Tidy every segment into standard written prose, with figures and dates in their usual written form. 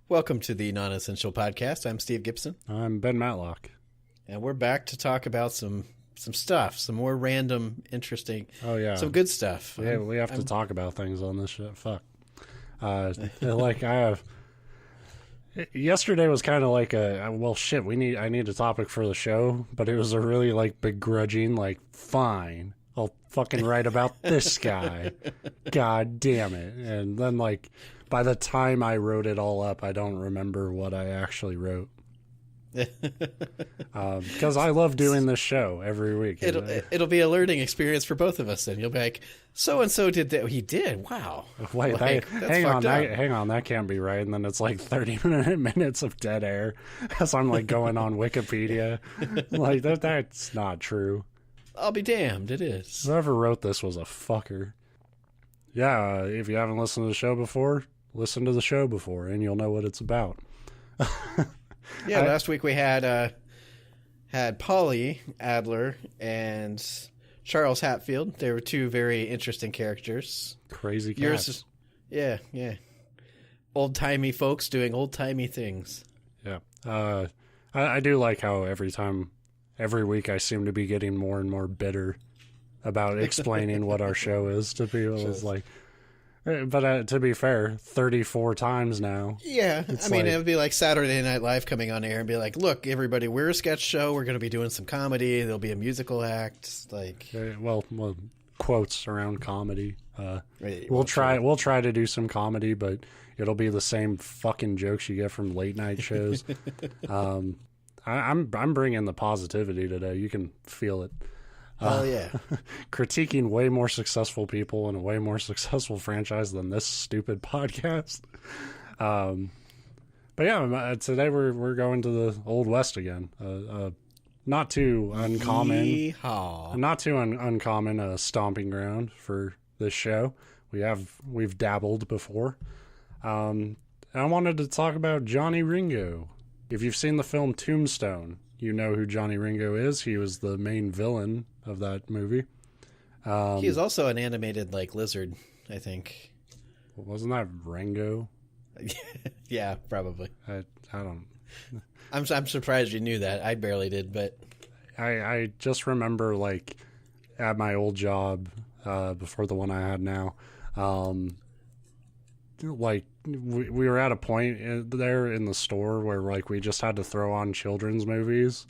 Welcome to the Non-Essential Podcast. I'm Steve Gibson. I'm Ben Matlock. And we're back to talk about some stuff, some more random, interesting, some good stuff. Yeah, we have to talk about things on this shit. Fuck. Yesterday was kind of like I need a topic for the show, but it was a really begrudging, fine, I'll fucking write about this guy. God damn it. And then by the time I wrote it all up, I don't remember what I actually wrote. Because I love doing this show every week. It'll be a learning experience for both of us. Then you'll be like, so and so did that. He did. Wow. Wait, hang on. That can't be right. And then it's 30 minutes of dead air as I'm going on Wikipedia. That's not true. I'll be damned. It is. Whoever wrote this was a fucker. Yeah. If you haven't listened to the show before, listen to the show before, and you'll know what it's about. Yeah, last week we had Polly Adler and Charles Hatfield. They were two very interesting characters. Crazy cats. Yeah. Old-timey folks doing old-timey things. Yeah. I do like how every week I seem to be getting more and more bitter about explaining what our show is to people. It's but to be fair, 34 times now. Yeah. It would be like Saturday Night Live coming on air and be like, look, everybody, we're a sketch show. We're going to be doing some comedy. There'll be a musical act. Well, quotes around comedy. We'll try to do some comedy, but it'll be the same fucking jokes you get from late night shows. I'm bringing the positivity today. You can feel it. Oh, yeah. Critiquing way more successful people and a way more successful franchise than this stupid podcast. But yeah, today we're going to the Old West again. Not too uncommon. Yeehaw. Not too uncommon stomping ground for this show. We've dabbled before. I wanted to talk about Johnny Ringo. If you've seen the film Tombstone, you know who Johnny Ringo is. He was the main villain of that movie. He is also an animated lizard, I think. Wasn't that Rango? Yeah, probably. I don't. I'm surprised you knew that. I barely did, but I just remember at my old job before the one I had now. We were at a point there in the store where we just had to throw on children's movies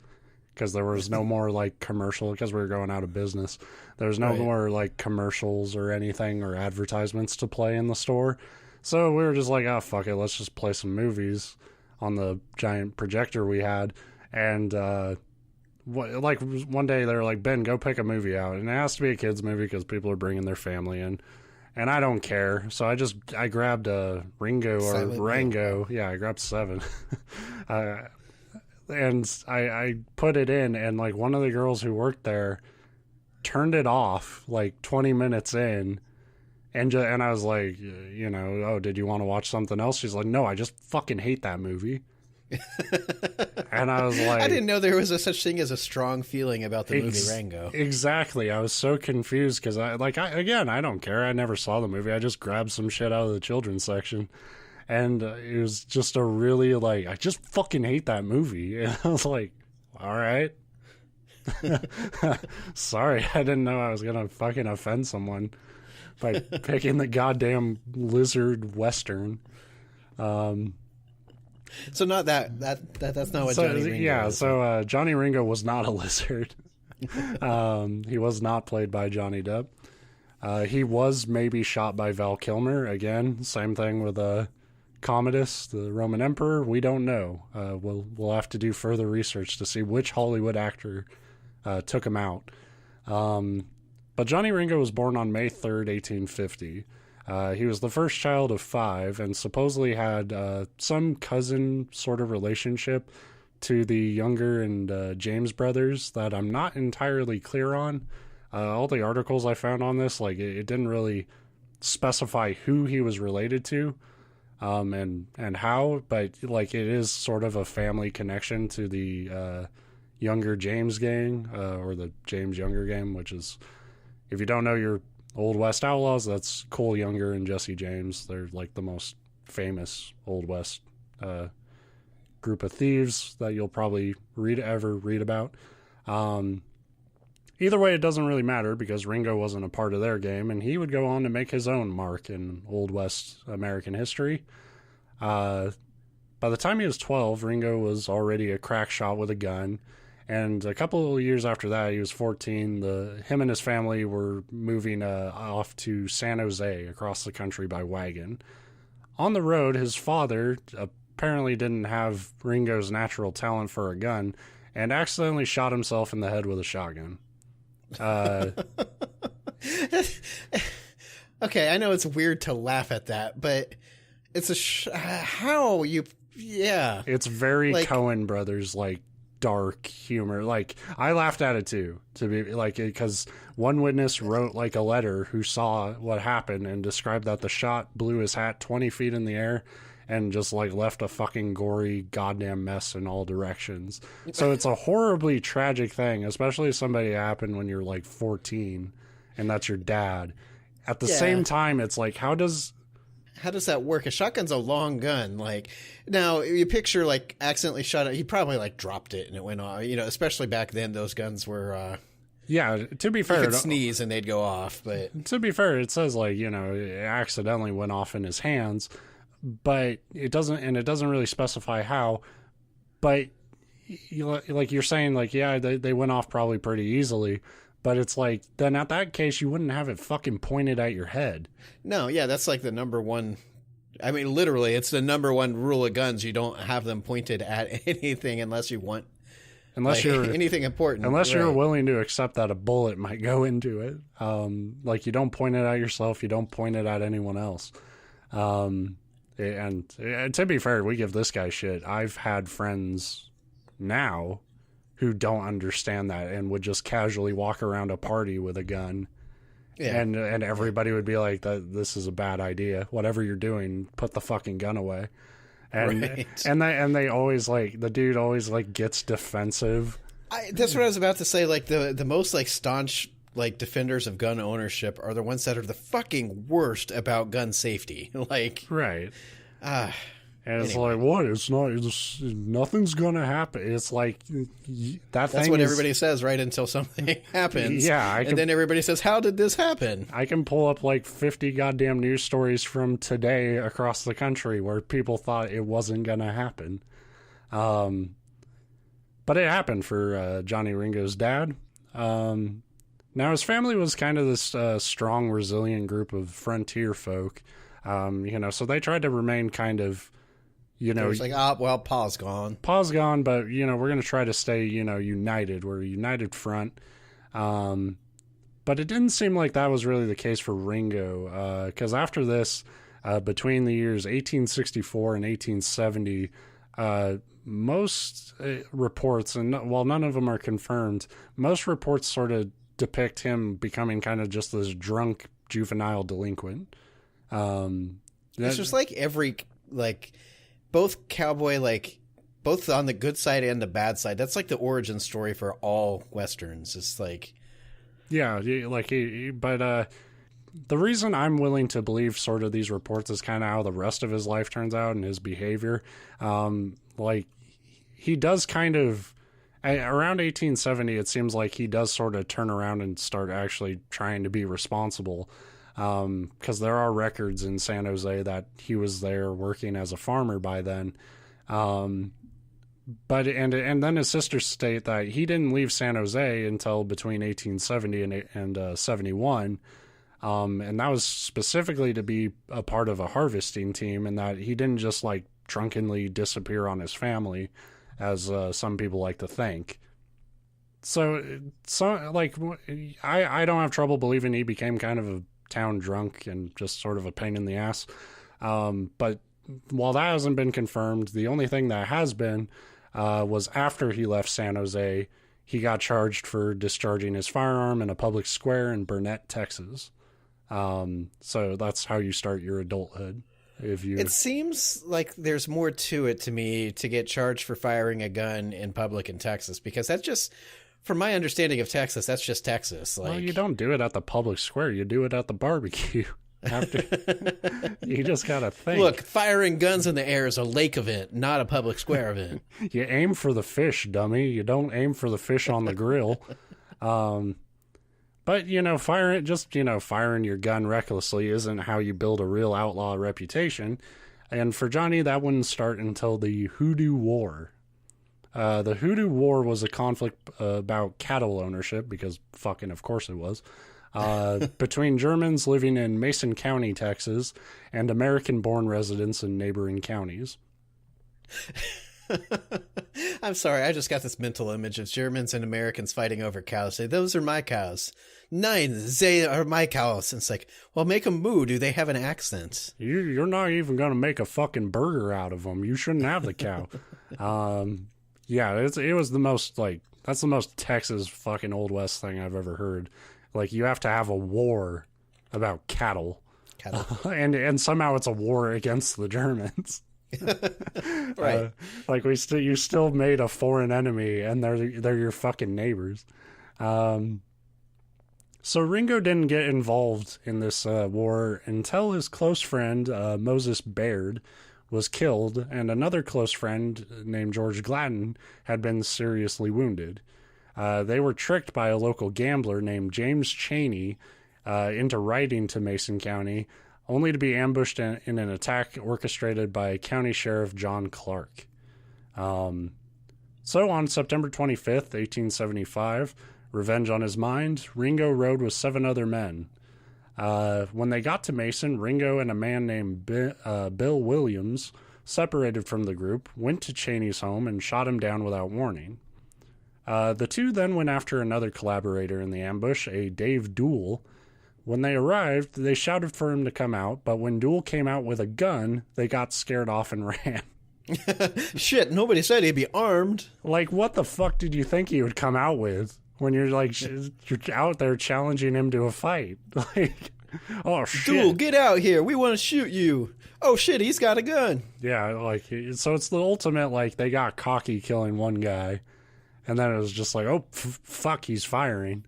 because there was no more commercial, because we were going out of business. There's no more commercials or anything or advertisements to play in the store. So we were just oh, fuck it, let's just play some movies on the giant projector we had. And one day they were like, Ben, go pick a movie out. And it has to be a kid's movie because people are bringing their family in. And I don't care, so I grabbed a Ringo or Silent Rango. Yeah, I grabbed 7. And I put it in, and one of the girls who worked there turned it off 20 minutes in, and I was like, oh, did you want to watch something else? She's like, no, I just fucking hate that movie. And I was like, I didn't know there was such thing as a strong feeling about the movie Rango. Exactly. I was so confused because I don't care. I never saw the movie. I just grabbed some shit out of the children's section, and it was just a really I just fucking hate that movie. And I was like, all right. Sorry, I didn't know I was gonna fucking offend someone by picking the goddamn lizard western. So not that's not what Johnny Ringo is. So Johnny Ringo was not a lizard. He was not played by Johnny Depp. He was maybe shot by Val Kilmer. Again, same thing with Commodus, the Roman Emperor. We don't know. We'll have to do further research to see which Hollywood actor took him out. But Johnny Ringo was born on May 3rd, 1850. He was the first child of 5 and supposedly had some cousin sort of relationship to the Younger and James brothers that I'm not entirely clear on. All the articles I found on this, it didn't really specify who he was related to and how, but it is sort of a family connection to the Younger James gang or the James Younger gang, which is, if you don't know your Old West Outlaws, that's Cole Younger and Jesse James. They're the most famous Old West group of thieves that you'll probably read about. Either way, it doesn't really matter because Ringo wasn't a part of their game, and he would go on to make his own mark in Old West American history. By the time he was 12, Ringo was already a crack shot with a gun, and a couple of years after that, he was 14. Him and his family were moving off to San Jose across the country by wagon. On the road, his father apparently didn't have Ringo's natural talent for a gun and accidentally shot himself in the head with a shotgun. Okay, I know it's weird to laugh at that, but it's how you, yeah. It's very like, Coen Brothers, like, dark humor. Like, I laughed at it too, to be like, because one witness wrote like a letter who saw what happened and described that the shot blew his hat 20 feet in the air and just like left a fucking gory goddamn mess in all directions. So it's a horribly tragic thing, especially if somebody happened when you're like 14 and that's your dad. At the same time, it's like, how does that work? A shotgun's a long gun. Like, now you picture like accidentally shot it. He probably like dropped it and it went off. You know, especially back then, those guns were. Yeah, to be fair, you could sneeze and they'd go off. But to be fair, it says like, you know, it accidentally went off in his hands, but it doesn't, and it doesn't really specify how. But like you're saying, like, yeah, they went off probably pretty easily. But it's like, then at that case, you wouldn't have it fucking pointed at your head. No, yeah, that's like the number one. I mean, literally, it's the number one rule of guns. You don't have them pointed at anything unless you want, unless you're anything important. Unless you're willing to accept that a bullet might go into it. Like, you don't point it at yourself. You don't point it at anyone else. And to be fair, we give this guy shit. I've had friends now who don't understand that and would just casually walk around a party with a gun. Yeah. And everybody would be like, this is a bad idea. Whatever you're doing, put the fucking gun away. And right. and they always like, the dude always like gets defensive. That's what I was about to say. Like the most like staunch like defenders of gun ownership are the ones that are the fucking worst about gun safety. Like, right. And it's anyway. Like, what? It's nothing's gonna happen. It's like that's what everybody says, right? Until something happens. Yeah. And then everybody says, how did this happen? I can pull up like 50 goddamn news stories from today across the country where people thought it wasn't gonna happen. But it happened for Johnny Ringo's dad. Now his family was kind of this strong, resilient group of frontier folk. You know, so they tried to remain kind of, you know, it's like, well, Pa's gone, but you know, we're going to try to stay, you know, united. We're a united front. But it didn't seem like that was really the case for Ringo. Because after this, between the years 1864 and 1870, most reports, and while none of them are confirmed, most reports sort of depict him becoming kind of just this drunk juvenile delinquent. It's just like every, like, both cowboy, like, both on the good side and the bad side. That's like the origin story for all Westerns. It's like, yeah, like, but the reason I'm willing to believe sort of these reports is kind of how the rest of his life turns out and his behavior. Like, he does kind of, around 1870, it seems like he does sort of turn around and start actually trying to be responsible. Because there are records in San Jose that he was there working as a farmer by then. But then his sisters state that he didn't leave San Jose until between 1870 and 71. And that was specifically to be a part of a harvesting team, and that he didn't just like drunkenly disappear on his family, as some people like to think. So like, I don't have trouble believing he became kind of a town drunk and just sort of a pain in the ass. But while that hasn't been confirmed, the only thing that has been was after he left San Jose, he got charged for discharging his firearm in a public square in Burnett, Texas. So that's how you start your adulthood. It seems like there's more to it to me to get charged for firing a gun in public in Texas, because that's just, from my understanding of Texas, that's just Texas. Like, well, you don't do it at the public square. You do it at the barbecue. After you just gotta think. Look, firing guns in the air is a lake event, not a public square event. You aim for the fish, dummy. You don't aim for the fish on the grill. But, firing your gun recklessly isn't how you build a real outlaw reputation. And for Johnny, that wouldn't start until the Hoodoo War. The Hoodoo War was a conflict about cattle ownership, because fucking of course it was, between Germans living in Mason County, Texas, and American-born residents in neighboring counties. I'm sorry, I just got this mental image of Germans and Americans fighting over cows. Say, those are my cows. Nein, they are my cows. And it's like, well, make them moo. Do they have an accent? You're not even going to make a fucking burger out of them. You shouldn't have the cow. Yeah, it was the most, that's the most Texas fucking Old West thing I've ever heard. Like, you have to have a war about cattle. And somehow it's a war against the Germans. Right. You still made a foreign enemy, and they're your fucking neighbors. So Ringo didn't get involved in this war until his close friend Moses Baird was killed, and another close friend named George Gladden had been seriously wounded. They were tricked by a local gambler named James Chaney into riding to Mason County, only to be ambushed in an attack orchestrated by County Sheriff John Clark. So on September 25th, 1875, revenge on his mind, Ringo rode with 7 other men. When they got to Mason, Ringo and a man named Bill Williams separated from the group, went to Chaney's home, and shot him down without warning. The two then went after another collaborator in the ambush, a Dave Dool. When they arrived, they shouted for him to come out, but when Dool came out with a gun, they got scared off and ran. Shit, nobody said he'd be armed. Like, what the fuck did you think he would come out with when you're out there challenging him to a fight? Like, oh shit. Dool, get out here. We want to shoot you. Oh shit, he's got a gun. Yeah, so it's the ultimate, they got cocky killing one guy, and then it was just like, oh, fuck, he's firing.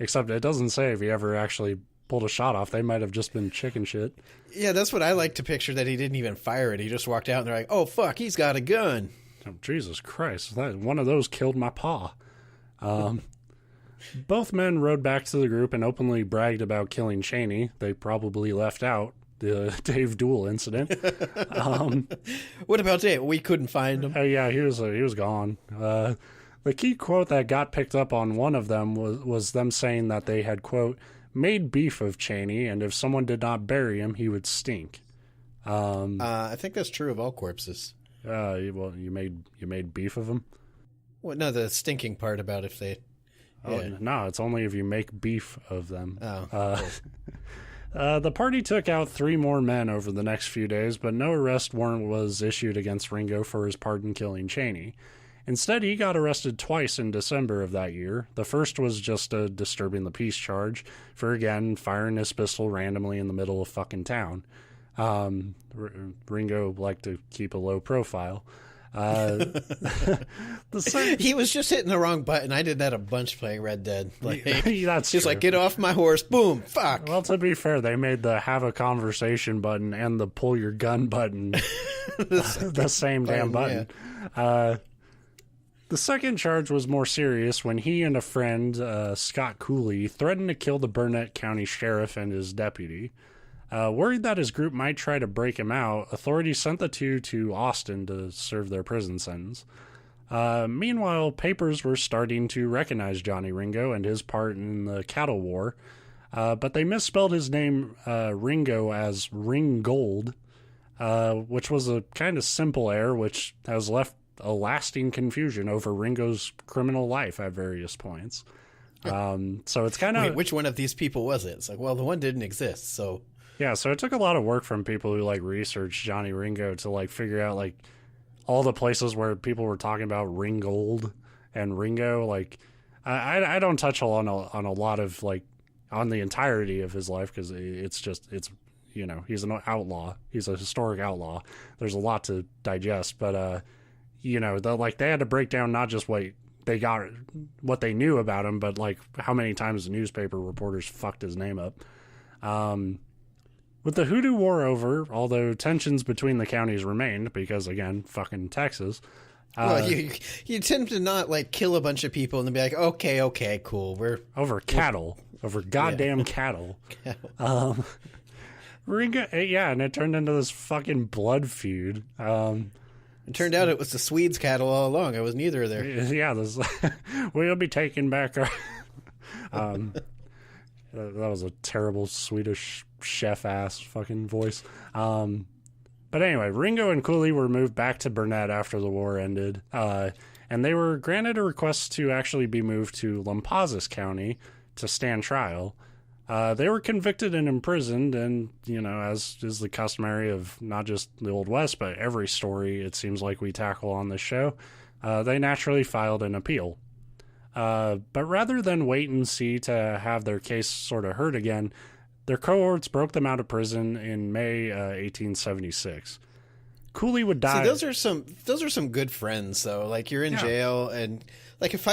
Except it doesn't say if he ever actually pulled a shot off. They might have just been chicken shit. Yeah, that's what I like to picture, that he didn't even fire it. He just walked out and they're like, oh, fuck, he's got a gun. Oh, Jesus Christ. One of those killed my pa. Both men rode back to the group and openly bragged about killing Chaney. They probably left out the Dave Dool incident. What about Dave? We couldn't find him. Oh, yeah, he was gone. The key quote that got picked up on one of them was them saying that they had, quote, made beef of Chaney, and if someone did not bury him, he would stink. I think that's true of all corpses. Well, you made beef of him? Well, no, the stinking part about if they... Yeah. No, it's only if you make beef of them. Oh. The party took out 3 more men over the next few days, but no arrest warrant was issued against Ringo for his part in killing Chaney. Instead, he got arrested twice in December of that year. The first was just a disturbing the peace charge for, again, firing his pistol randomly in the middle of fucking town. Ringo liked to keep a low profile. He was just hitting the wrong button. I did that a bunch playing Red Dead. That's he's true. Like, get off my horse. Boom. Fuck. Well, to be fair, they made the have a conversation button and the pull your gun button the same damn button. Yeah. The second charge was more serious when he and a friend, Scott Cooley, threatened to kill the Burnett County Sheriff and his deputy. Worried that his group might try to break him out, authorities sent the two to Austin to serve their prison sentence. Meanwhile, papers were starting to recognize Johnny Ringo and his part in the cattle war, but they misspelled his name Ringo as Ringgold, which was a kind of simple error which has left a lasting confusion over Ringo's criminal life at various points. So it's kind of... Wait, which one of these people was it? It's like, well, the one didn't exist, so... Yeah, so it took a lot of work from people who, researched Johnny Ringo to, figure out, all the places where people were talking about Ringgold and Ringo. I don't touch on a lot of, on the entirety of his life, because it's he's an outlaw. He's a historic outlaw. There's a lot to digest, but... they had to break down not just what they knew about him, but how many times the newspaper reporters fucked his name up. With the Hoodoo War over, although tensions between the counties remained, because, again, fucking Texas. Well, you tend to not, like, kill a bunch of people and then be like, okay, cool. We're over cattle. Over goddamn cattle. Ringo, yeah, and it turned into this fucking blood feud. It turned out it was the Swedes' cattle all along. It was neither of there. Yeah, we'll be taking back our... that was a terrible Swedish chef-ass fucking voice. But anyway, Ringo and Cooley were moved back to Burnett after the war ended, and they were granted a request to actually be moved to Lampasas County to stand trial. They were convicted and imprisoned, and, as is the customary of not just the Old West, but every story it seems like we tackle on this show, they naturally filed an appeal. But rather than wait and see to have their case sort of heard again, their cohorts broke them out of prison in May 1876. Cooley would die. See, those are some good friends, though. Like, you're in jail, and like if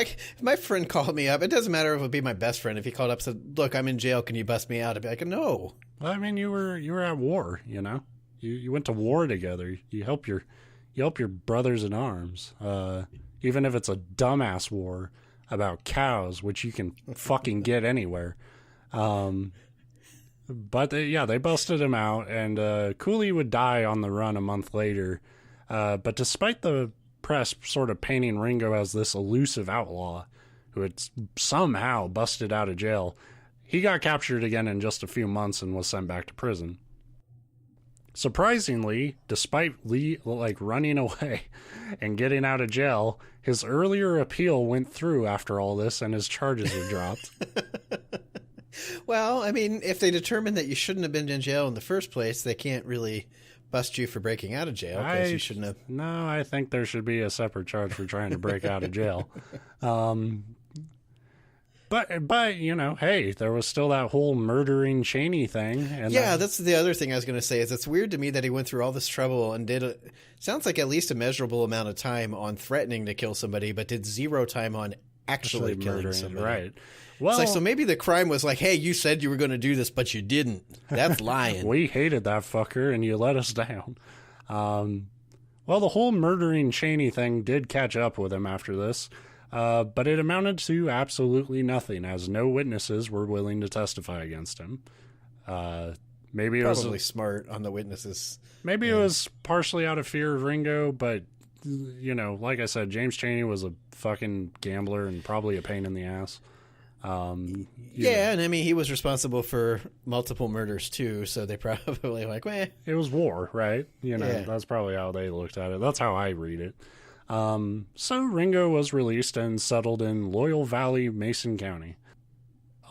my friend called me up, it doesn't matter if it would be my best friend. If he called up and said, "Look, I'm in jail. Can you bust me out?" I'd be like, "No." Well, I mean, you were at war. You went to war together. You help your brothers in arms, even if it's a dumbass war about cows, which you can fucking get anywhere. But they busted him out, and Cooley would die on the run a month later. But despite the press sort of painting Ringo as this elusive outlaw who had somehow busted out of jail, he got captured again in just a few months and was sent back to prison. Surprisingly, despite running away and getting out of jail, his earlier appeal went through after all this, and his charges were dropped. Well, I mean, if they determine that you shouldn't have been in jail in the first place, they can't really bust you for breaking out of jail because you shouldn't have. No, I think there should be a separate charge for trying to break out of jail. But hey, there was still that whole murdering Cheney thing. And that's the other thing I was going to say is it's weird to me that he went through all this trouble and sounds like at least a measurable amount of time on threatening to kill somebody, but did zero time on actually killing somebody. Right. Well, it's like, so maybe the crime was like, hey, you said you were going to do this, but you didn't. That's lying. We hated that fucker, and you let us down. Well, the whole murdering Cheney thing did catch up with him after this, but it amounted to absolutely nothing, as no witnesses were willing to testify against him. Maybe it probably was smart on the witnesses. Maybe it was partially out of fear of Ringo, but like I said, James Cheney was a fucking gambler and probably a pain in the ass. And I mean, he was responsible for multiple murders too, so they probably like, meh. It was war, right? That's probably how they looked at it. That's how I read it. So Ringo was released and settled in Loyal Valley, Mason County.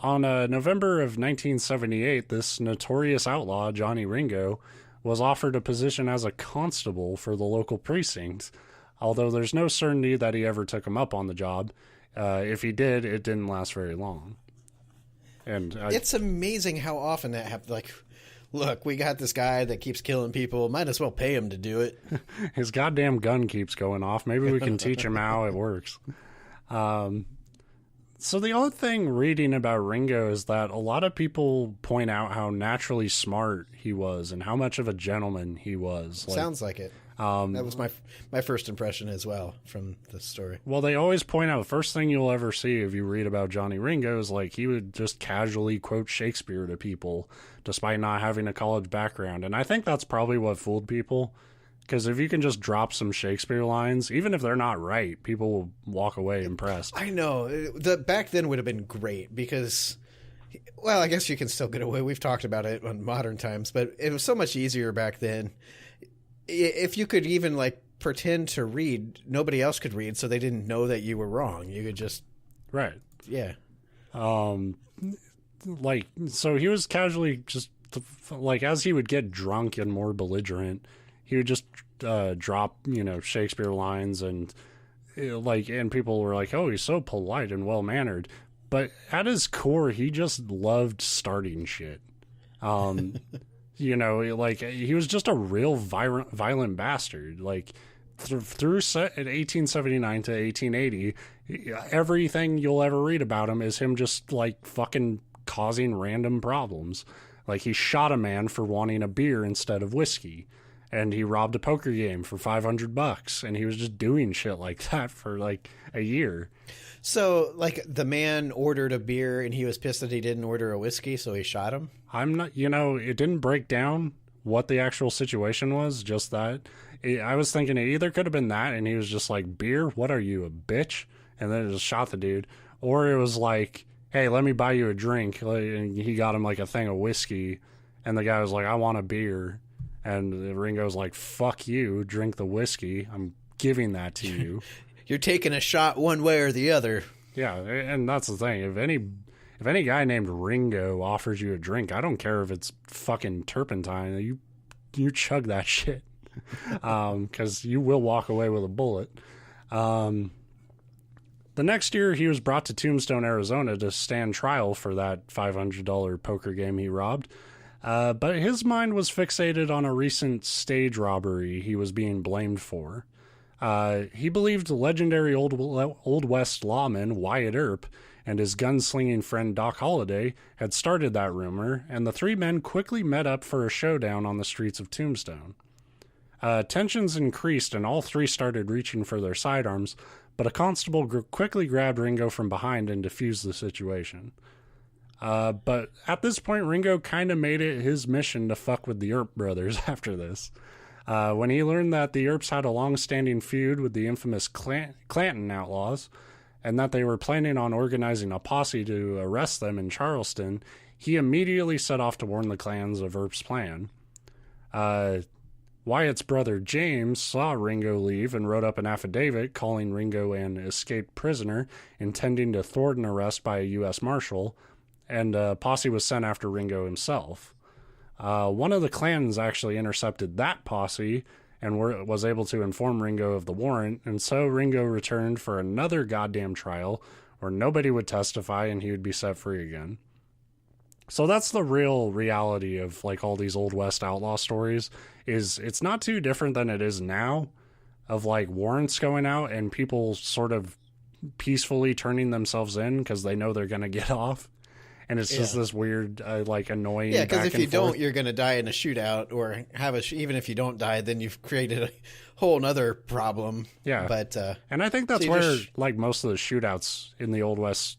On November of 1978, this notorious outlaw, Johnny Ringo, was offered a position as a constable for the local precinct, although there's no certainty that he ever took him up on the job. If he did, it didn't last very long. And it's amazing how often that happens. Like, look, we got this guy that keeps killing people. Might as well pay him to do it. His goddamn gun keeps going off. Maybe we can teach him how it works. So the other thing reading about Ringo is that a lot of people point out how naturally smart he was and how much of a gentleman he was. Sounds like it. That was my first impression as well from the story. Well, they always point out the first thing you'll ever see if you read about Johnny Ringo is like he would just casually quote Shakespeare to people despite not having a college background. And I think that's probably what fooled people. Because if you can just drop some Shakespeare lines, even if they're not right, people will walk away impressed. I know. Back then would have been great because, well, I guess you can still get away. We've talked about it on modern times, but it was so much easier back then. If you could even pretend to read, nobody else could read, so they didn't know that you were wrong. You could just, right, yeah. So he was casually just as he would get drunk and more belligerent, he would just drop Shakespeare lines and people were like, oh, he's so polite and well mannered, but at his core, he just loved starting shit. He was just a real violent bastard. Through 1879 to 1880, everything you'll ever read about him is him just fucking causing random problems. Like, he shot a man for wanting a beer instead of whiskey. And he robbed a poker game for $500. And he was just doing shit like that for, like, a year. So, like, the man ordered a beer and he was pissed that he didn't order a whiskey, so he shot him? I'm not, it didn't break down what the actual situation was, just that. I was thinking it either could have been that, and he was just like, beer? What are you, a bitch? And then it just shot the dude. Or it was like, hey, let me buy you a drink. And he got him like a thing of whiskey, and the guy was like, I want a beer. And Ringo's like, fuck you, drink the whiskey. I'm giving that to you. You're taking a shot one way or the other. Yeah, and that's the thing. If any guy named Ringo offers you a drink, I don't care if it's fucking turpentine. You chug that shit. Because you will walk away with a bullet. The next year, he was brought to Tombstone, Arizona to stand trial for that $500 poker game he robbed. But his mind was fixated on a recent stage robbery he was being blamed for. He believed the legendary Old West lawman Wyatt Earp and his gunslinging friend Doc Holliday had started that rumor, and the three men quickly met up for a showdown on the streets of Tombstone. Tensions increased, and all three started reaching for their sidearms, but a constable quickly grabbed Ringo from behind and defused the situation. But at this point, Ringo kind of made it his mission to fuck with the Earp brothers after this. When he learned that the Earps had a long-standing feud with the infamous Clanton outlaws, and that they were planning on organizing a posse to arrest them in Charleston, he immediately set off to warn the clans of Earp's plan. Wyatt's brother James saw Ringo leave and wrote up an affidavit calling Ringo an escaped prisoner, intending to thwart an arrest by a U.S. Marshal, and a posse was sent after Ringo himself. One of the clans actually intercepted that posse and was able to inform Ringo of the warrant, and so Ringo returned for another goddamn trial where nobody would testify and he would be set free again. So that's the real reality of like all these Old West outlaw stories, is it's not too different than it is now, of like warrants going out and people sort of peacefully turning themselves in because they know they're going to get off. And it's just this weird, like, annoying. Yeah, because if you don't, you're going to die in a shootout, or even if you don't die, then you've created a whole other problem. Yeah, but and I think that's where like most of the shootouts in the Old West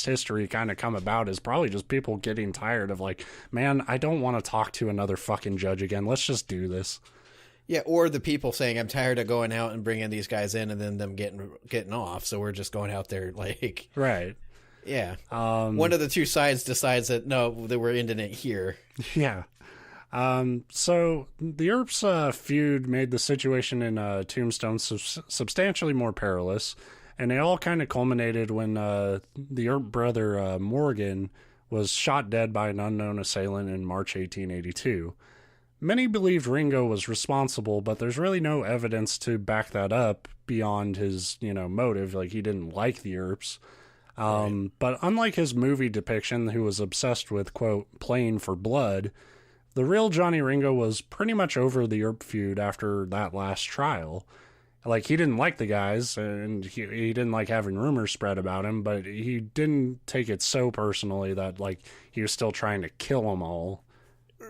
history kind of come about, is probably just people getting tired of like, man, I don't want to talk to another fucking judge again. Let's just do this. Yeah, or the people saying, I'm tired of going out and bringing these guys in and then them getting off, so we're just going out there like right. Yeah. One of the two sides decides that, no, that we're ending it here. Yeah. So the Earps feud made the situation in Tombstone substantially more perilous, and it all kind of culminated when the Earp brother Morgan was shot dead by an unknown assailant in March 1882. Many believed Ringo was responsible, but there's really no evidence to back that up beyond his, motive. Like, he didn't like the Earps. Right. But unlike his movie depiction, who was obsessed with, quote, playing for blood, the real Johnny Ringo was pretty much over the Earp feud after that last trial. Like, he didn't like the guys, and he didn't like having rumors spread about him, but he didn't take it so personally that, like, he was still trying to kill them all.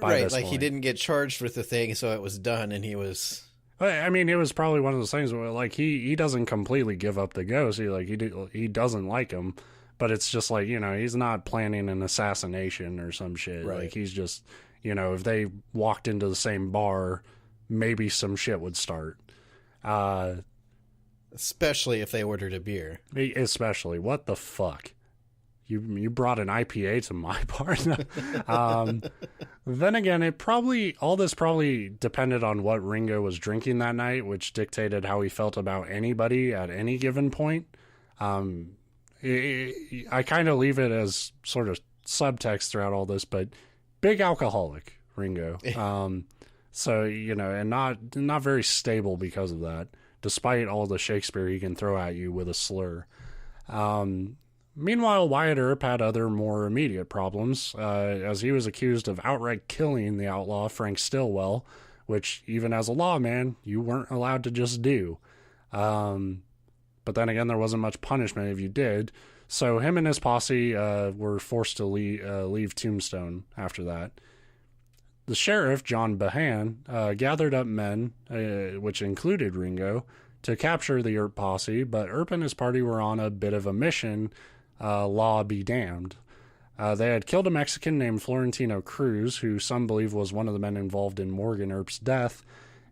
Right, like, he didn't get charged with the thing, so it was done, and he was... I mean, it was probably one of those things where, like, he doesn't completely give up the ghost. He doesn't like him, but it's just like, he's not planning an assassination or some shit. Right. Like, he's just, if they walked into the same bar, maybe some shit would start. Especially if they ordered a beer. Especially. What the fuck? You brought an IPA to my bar. Then again, all this probably depended on what Ringo was drinking that night, which dictated how he felt about anybody at any given point. I kind of leave it as sort of subtext throughout all this, but big alcoholic, Ringo. So, and not very stable because of that, despite all the Shakespeare he can throw at you with a slur. Meanwhile, Wyatt Earp had other more immediate problems, as he was accused of outright killing the outlaw Frank Stillwell, which, even as a lawman, you weren't allowed to just do. But then again, there wasn't much punishment if you did, So him and his posse were forced to leave Tombstone after that. The sheriff, John Behan, gathered up men, which included Ringo, to capture the Earp posse, but Earp and his party were on a bit of a mission, law be damned. They had killed a Mexican named Florentino Cruz, who some believe was one of the men involved in Morgan Earp's death,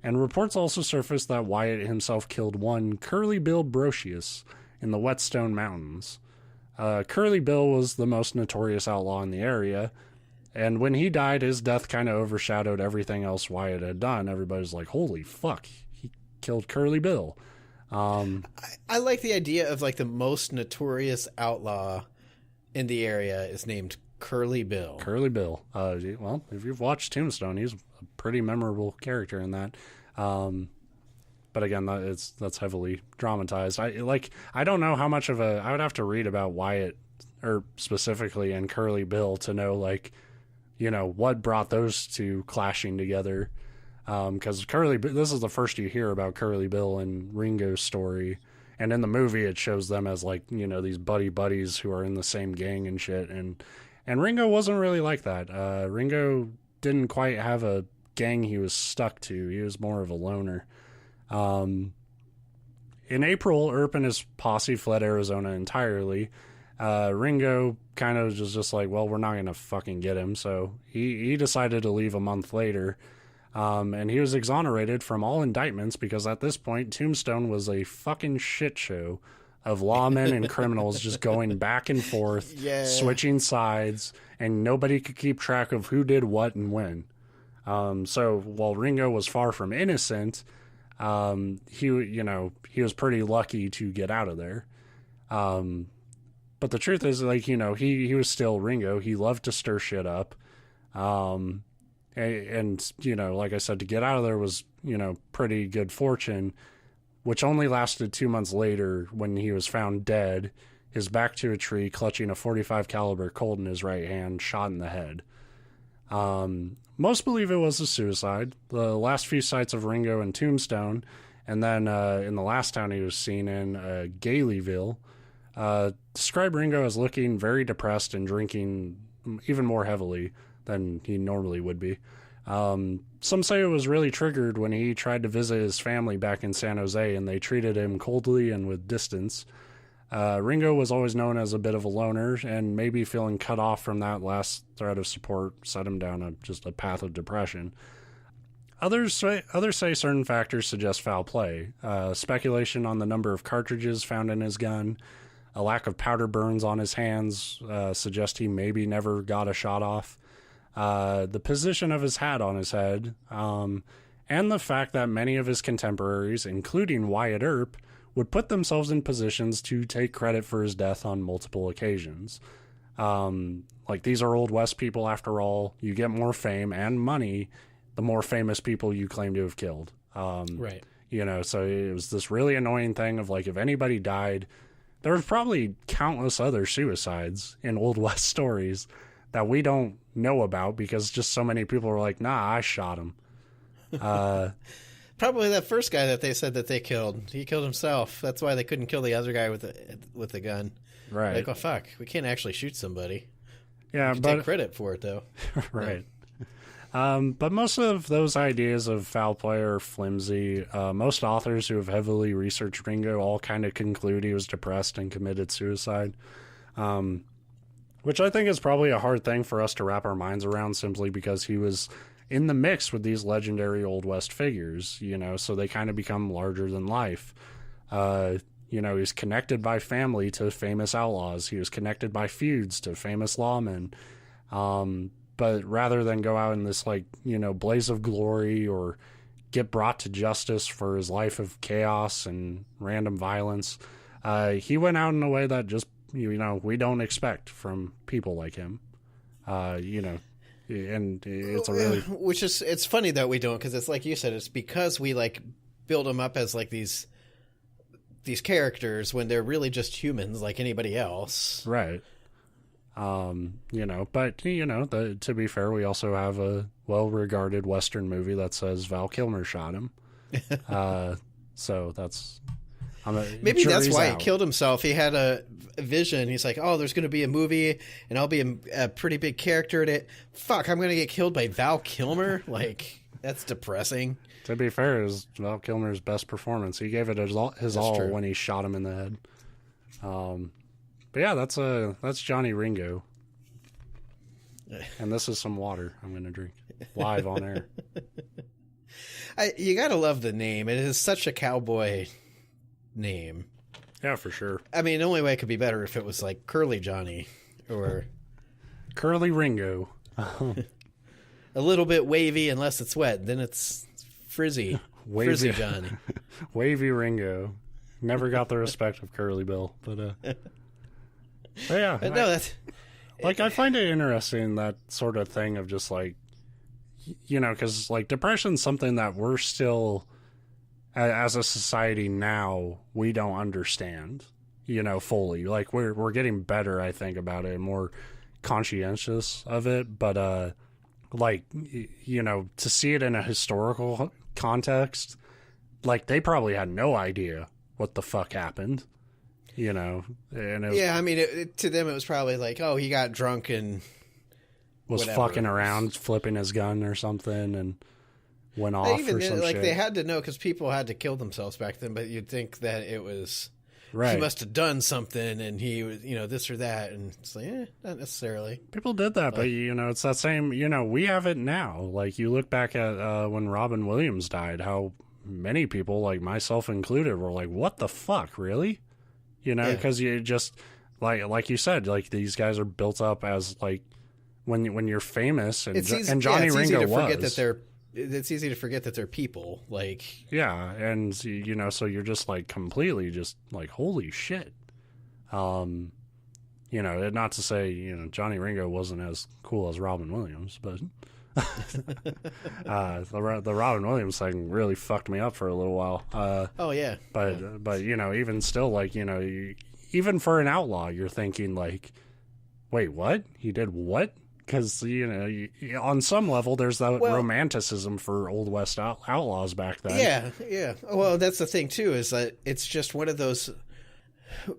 and reports also surfaced that Wyatt himself killed one Curly Bill Brocius in the Whetstone Mountains. Curly Bill was the most notorious outlaw in the area, and when he died, his death kind of overshadowed everything else Wyatt had done. Everybody's like, holy fuck, he killed Curly Bill. I like the idea of like the most notorious outlaw in the area is named Curly Bill. Curly Bill. Well, if you've watched Tombstone, he's a pretty memorable character in that. But again, that's heavily dramatized. I don't know how much of I would have to read about Wyatt, or specifically and Curly Bill, to know what brought those two clashing together. Because this is the first you hear about Curly Bill in Ringo's story, and in the movie it shows them as these buddies who are in the same gang and shit. And Ringo wasn't really like that. Ringo didn't quite have a gang he was stuck to. He was more of a loner. In April, Earp and his posse fled Arizona entirely. Ringo kind of was just like, well, we're not going to fucking get him. So he decided to leave a month later. And he was exonerated from all indictments because at this point, Tombstone was a fucking shit show of lawmen and criminals just going back and forth, switching sides, and nobody could keep track of who did what and when. So while Ringo was far from innocent, he was pretty lucky to get out of there. But the truth is, he was still Ringo. He loved to stir shit up. And like I said, to get out of there was, pretty good fortune, which only lasted 2 months later when he was found dead, his back to a tree, clutching a .45 caliber Colt in his right hand, shot in the head. Most believe it was a suicide. The last few sights of Ringo in Tombstone, and then in the last town he was seen in, Galeyville, describe Ringo as looking very depressed and drinking even more heavily than he normally would be. Some say it was really triggered when he tried to visit his family back in San Jose, and they treated him coldly and with distance. Ringo was always known as a bit of a loner, and maybe feeling cut off from that last thread of support set him down just a path of depression. Others say certain factors suggest foul play. Speculation on the number of cartridges found in his gun, a lack of powder burns on his hands suggest he maybe never got a shot off. The position of his hat on his head, and the fact that many of his contemporaries, including Wyatt Earp, would put themselves in positions to take credit for his death on multiple occasions. These are Old West people after all. You get more fame and money the more famous people you claim to have killed. Right. So it was this really annoying thing of if anybody died, there was probably countless other suicides in Old West stories that we don't know about because just so many people were like, nah, I shot him. Probably that first guy that they said that they killed. He killed himself. That's why they couldn't kill the other guy with the gun. Right. Oh, fuck. We can't actually shoot somebody. Yeah, but take credit for it, though. Right. But most of those ideas of foul play are flimsy. Most authors who have heavily researched Ringo all kind of conclude he was depressed and committed suicide. Which I think is probably a hard thing for us to wrap our minds around simply because he was in the mix with these legendary Old West figures, so they kind of become larger than life. He was connected by family to famous outlaws. He was connected by feuds to famous lawmen. But rather than go out in this blaze of glory or get brought to justice for his life of chaos and random violence, he went out in a way that just, we don't expect from people like him. And it's a really... it's funny that we don't, because it's like you said, it's because we build them up as these characters when they're really just humans like anybody else. Right. But to be fair, we also have a well-regarded Western movie that says Val Kilmer shot him. So that's Maybe that's why out. he killed himself. He had a vision. He's like, oh, there's going to be a movie, and I'll be a pretty big character in it. Fuck, I'm going to get killed by Val Kilmer? Like, that's depressing. To be fair, it was Val Kilmer's best performance. He gave it his all true. when he shot him in the head. But yeah, that's Johnny Ringo. And this is some water I'm going to drink live on air. You got to love the name. It is such a cowboy name. Yeah, for sure. I mean, the only way it could be better if it was like Curly Johnny or Curly Ringo. a little bit wavy unless it's wet. Then it's frizzy. Frizzy Johnny. Wavy Ringo. Never got the respect of Curly Bill. But yeah. But no, that's... I find it interesting, that sort of thing of just like, you know, because like depression's something that we're still, as a society now, we don't understand, you know, fully. Like we're getting better, I think, about it, and more conscientious of it. But like, you know, to see it in a historical context, like they probably had no idea what the fuck happened. You know, and I mean, to them it was probably like, oh, he got drunk and was whatever. Fucking around, flipping his gun or something, and went off or some like shit. they had to know because people had to kill themselves back then. But you'd think that it was right. He must have done something, and he was, you know, this or that, and it's like, not necessarily. People did that, but you know, it's that same. You know, we have it now. Like you look back at when Robin Williams died, how many people, like myself included, were like, "What the fuck, really?" You know, because you just like you said, like these guys are built up as like when you're famous, and and Johnny Ringo was. It's easy to forget that they're people. Like and you know, so you're just like completely just like holy shit. You know, not to say you know Johnny Ringo wasn't as cool as Robin Williams, but the Robin Williams thing really fucked me up for a little while. But you know, even still, like you know, even for an outlaw, you're thinking like, wait, what? He did what? Because you know, on some level, there's that romanticism for Old West outlaws back then. Yeah. Well, that's the thing too, is that it's just one of those.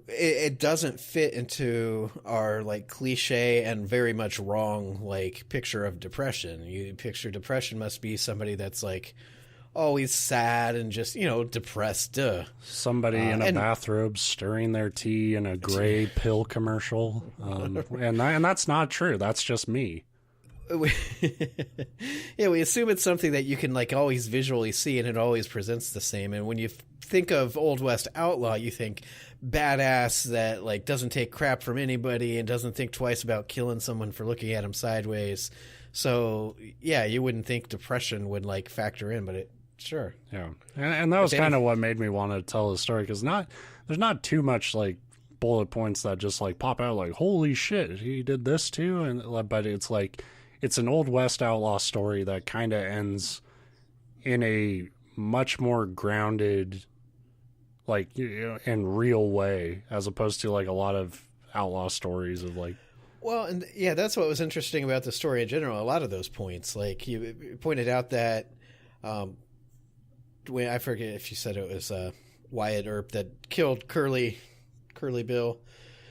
It doesn't fit into our like cliche and very much wrong like picture of depression. You picture depression must be somebody that's like always sad and just, you know, depressed. Somebody in a bathrobe stirring their tea in a gray pill commercial. And that's not true. That's just me. We assume it's something that you can like always visually see, and it always presents the same. And when you think of Old West outlaw, you think badass that like doesn't take crap from anybody and doesn't think twice about killing someone for looking at him sideways. So yeah, you wouldn't think depression would like factor in, but it sure. Yeah, and that was kind of what made me want to tell the story, because there's not too much like bullet points that just like pop out like holy shit he did this too, but it's like it's an Old West outlaw story that kind of ends in a much more grounded, like, you know, and real way, as opposed to like a lot of outlaw stories of like. Well, and yeah, that's what was interesting about the story in general. A lot of those points, like you pointed out that, when I forget if you said it was Wyatt Earp that killed Curly Bill.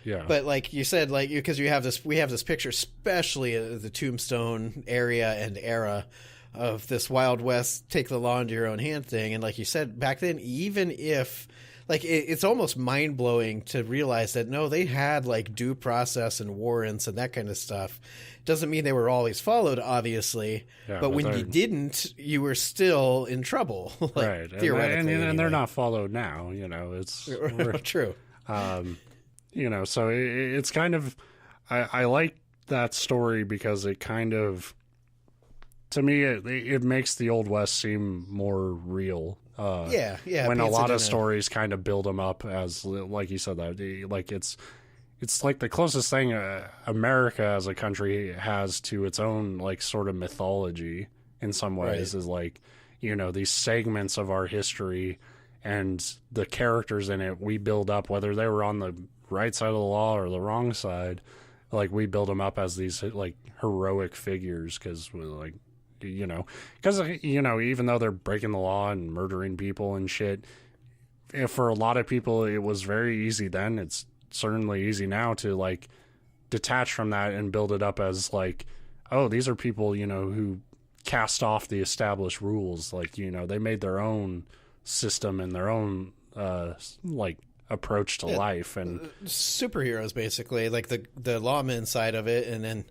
Yeah. But like you said, like because we have this picture, especially of the Tombstone area and era of this Wild West take the law into your own hand thing. And like you said, back then, even if like it's almost mind blowing to realize that no, they had like due process and warrants and that kind of stuff. Doesn't mean they were always followed, obviously, but when you didn't, you were still in trouble. Like, right. Theoretically. And they're not followed now, you know, it's true. You know, so it's kind of, I like that story because it kind of, to me, it makes the Old West seem more real. Yeah. When a lot of stories kind of build them up as, like you said, that like it's like the closest thing America as a country has to its own like sort of mythology in some ways, is like, you know, these segments of our history and the characters in it we build up, whether they were on the right side of the law or the wrong side, like we build them up as these like heroic figures because like, you know, even though they're breaking the law and murdering people and shit, if for a lot of people it was very easy then, it's certainly easy now to like detach from that and build it up as like, oh, these are people, you know, who cast off the established rules. Like, you know, they made their own system and their own like approach to life, and superheroes basically, like the lawman side of it, and then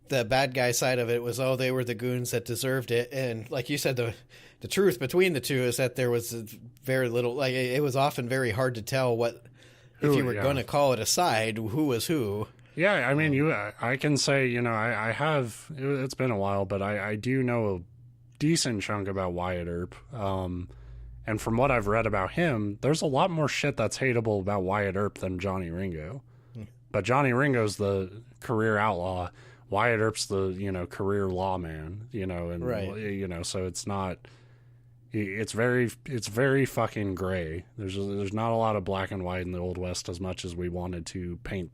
the bad guy side of it was, oh, they were the goons that deserved it. And like you said, the truth between the two is that there was very little, like it was often very hard to tell what, if you were going to call it a side, who was who. Yeah, I mean, I can say, you know, I have, it's been a while, but I do know a decent chunk about Wyatt Earp. And from what I've read about him, there's a lot more shit that's hateable about Wyatt Earp than Johnny Ringo. But Johnny Ringo's the career outlaw. Wyatt Earp's the, you know, career lawman, you know, and, you know, so it's not, it's very fucking gray. There's not a lot of black and white in the Old West as much as we wanted to paint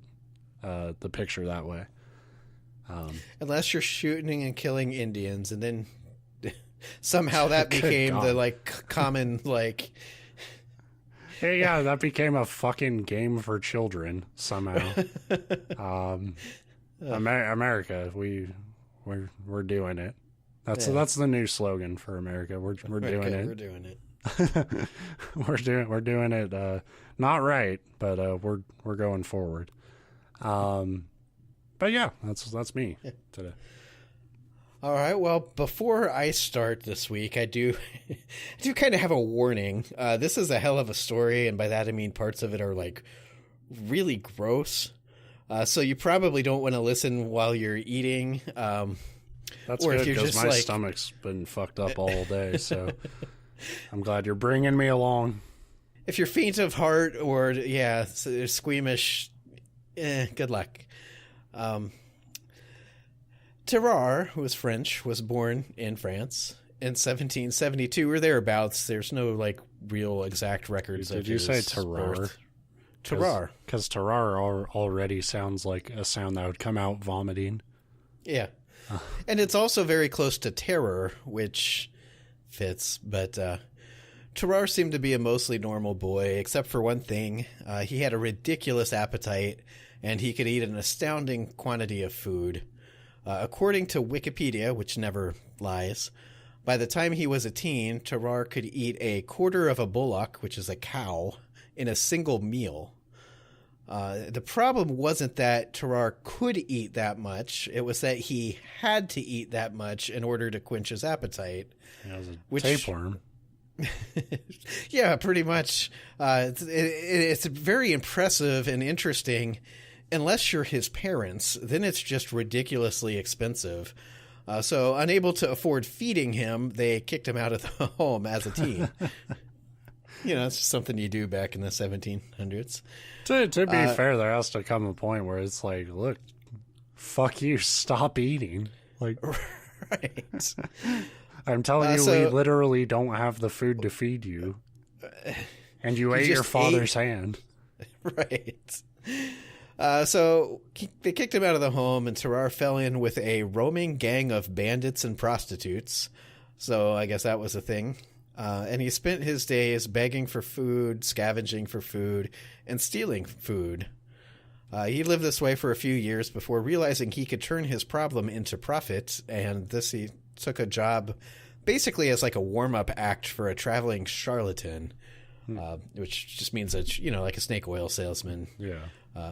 the picture that way. Unless you're shooting and killing Indians, and then somehow that became the like common like. Yeah, that became a fucking game for children somehow. America, we're doing it. That's the new slogan for America. We're doing it. We're doing it. we're doing it. Not right, but we're going forward. But yeah, that's me today. All right. Well, before I start this week, I do kind of have a warning. This is a hell of a story, and by that I mean parts of it are like really gross. So you probably don't want to listen while you're eating. That's or good, if you're because just my like... stomach's been fucked up all day. So I'm glad you're bringing me along. If you're faint of heart or squeamish, good luck. Terrare, who was French, was born in France in 1772 or thereabouts. There's no like real exact records. Did you say Terrare? Terrare. Because Terrare already sounds like a sound that would come out vomiting. Yeah. And it's also very close to terror, which fits. But Terrare seemed to be a mostly normal boy, except for one thing. He had a ridiculous appetite, and he could eat an astounding quantity of food. According to Wikipedia, which never lies, by the time he was a teen, Terrare could eat a quarter of a bullock, which is a cow, in a single meal. The problem wasn't that Terrare could eat that much. It was that he had to eat that much in order to quench his appetite. Yeah, it was a tapeworm. Yeah, pretty much. It's very impressive and interesting. Unless you're his parents, then it's just ridiculously expensive. So unable to afford feeding him, they kicked him out of the home as a teen. You know, it's just something you do back in the 1700s. To be fair, there has to come a point where it's like, look, fuck you, stop eating. Like, right. I'm telling you, we literally don't have the food to feed you. And you ate your father's hand. Right. So they kicked him out of the home, and Terrare fell in with a roaming gang of bandits and prostitutes. So I guess that was a thing. And he spent his days begging for food, scavenging for food, and stealing food. He lived this way for a few years before realizing he could turn his problem into profit, and he took a job basically as like a warm-up act for a traveling charlatan, which just means that, you know, like a snake oil salesman. Yeah.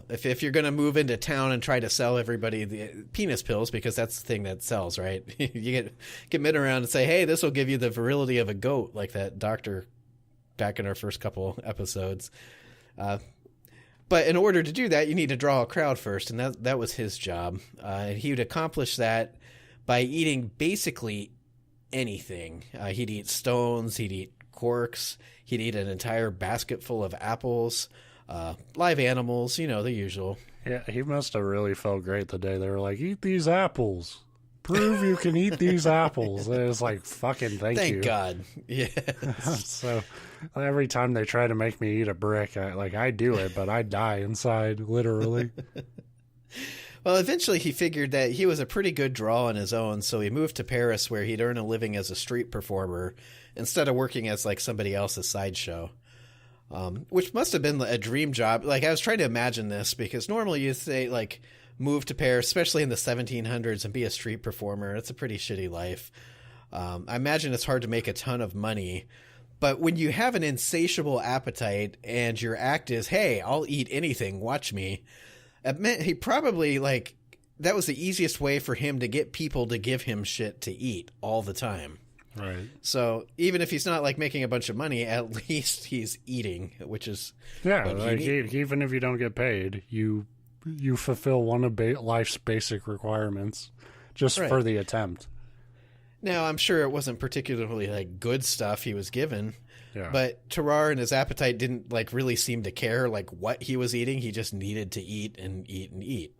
If you're going to move into town and try to sell everybody the penis pills, because that's the thing that sells, right? You get men around and say, hey, this will give you the virility of a goat, like that doctor back in our first couple episodes. But in order to do that, you need to draw a crowd first, and that was his job. And he would accomplish that by eating basically anything. He'd eat stones, he'd eat corks, he'd eat an entire basket full of apples, live animals, you know, the usual. Yeah, he must have really felt great the day they were like, eat these apples. Prove you can eat these apples. And it was like, fucking thank you. Thank God. Yeah. So every time they try to make me eat a brick, I do it, but I die inside, literally. Well, eventually he figured that he was a pretty good draw on his own, so he moved to Paris, where he'd earn a living as a street performer instead of working as like somebody else's sideshow. which must have been a dream job. Like, I was trying to imagine this because normally you say, like, move to Paris, especially in the 1700s, and be a street performer. It's a pretty shitty life. I imagine it's hard to make a ton of money. But when you have an insatiable appetite and your act is, hey, I'll eat anything, watch me, it meant he probably, like, that was the easiest way for him to get people to give him shit to eat all the time. Right. So even if he's not, like, making a bunch of money, at least he's eating, which is... Yeah, like, even if you don't get paid, you fulfill one of life's basic requirements just for the attempt. Now, I'm sure it wasn't particularly, like, good stuff he was given, yeah. But Terrare and his appetite didn't, like, really seem to care, like, what he was eating. He just needed to eat and eat and eat.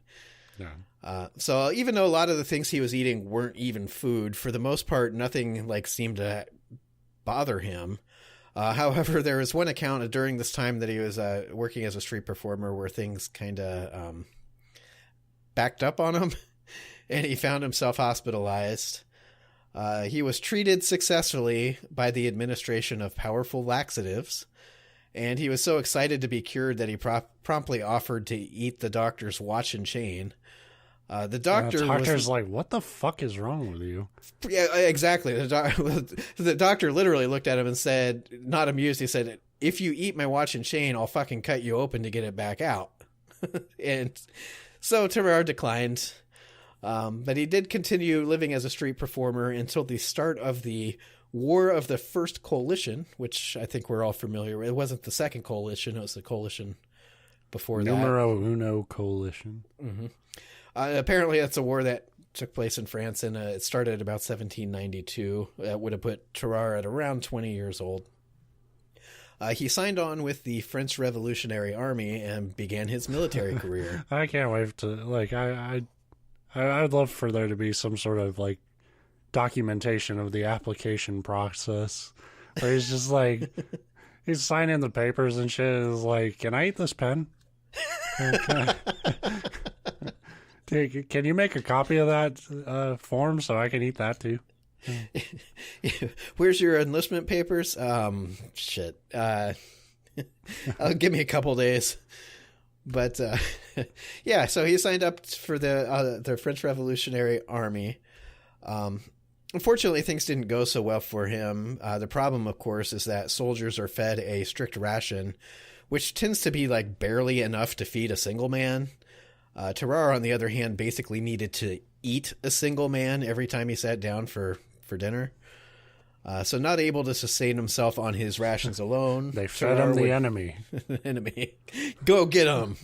Yeah. So even though a lot of the things he was eating weren't even food, for the most part, nothing, like, seemed to bother him. However, there was one account during this time that he was working as a street performer where things kind of backed up on him, and he found himself hospitalized. He was treated successfully by the administration of powerful laxatives, and he was so excited to be cured that he promptly offered to eat the doctor's watch and chain. The doctor's like, what the fuck is wrong with you? Yeah, exactly. The doctor literally looked at him and said, not amused, he said, if you eat my watch and chain, I'll fucking cut you open to get it back out. And so Terrare declined. But he did continue living as a street performer until the start of the War of the First Coalition, which I think we're all familiar with. It wasn't the Second Coalition, it was the coalition before that. Numero Uno Coalition. Mm-hmm. Apparently that's a war that took place in France, and it started about 1792. That would have put Terrare at around 20 years old. He signed on with the French Revolutionary Army and began his military career. I can't wait to, like, I'd love for there to be some sort of, like, documentation of the application process where he's just like, he's signing the papers and shit. Is like, can I eat this pen? Can you make a copy of that form so I can eat that too? Where's your enlistment papers? Shit. Give me a couple days. But yeah, so he signed up for the French Revolutionary Army. Unfortunately, things didn't go so well for him. The problem, of course, is that soldiers are fed a strict ration, which tends to be like barely enough to feed a single man. Terrare, on the other hand, basically needed to eat a single man every time he sat down for dinner. So not able to sustain himself on his rations alone. They fed him the enemy. Enemy. Go get him.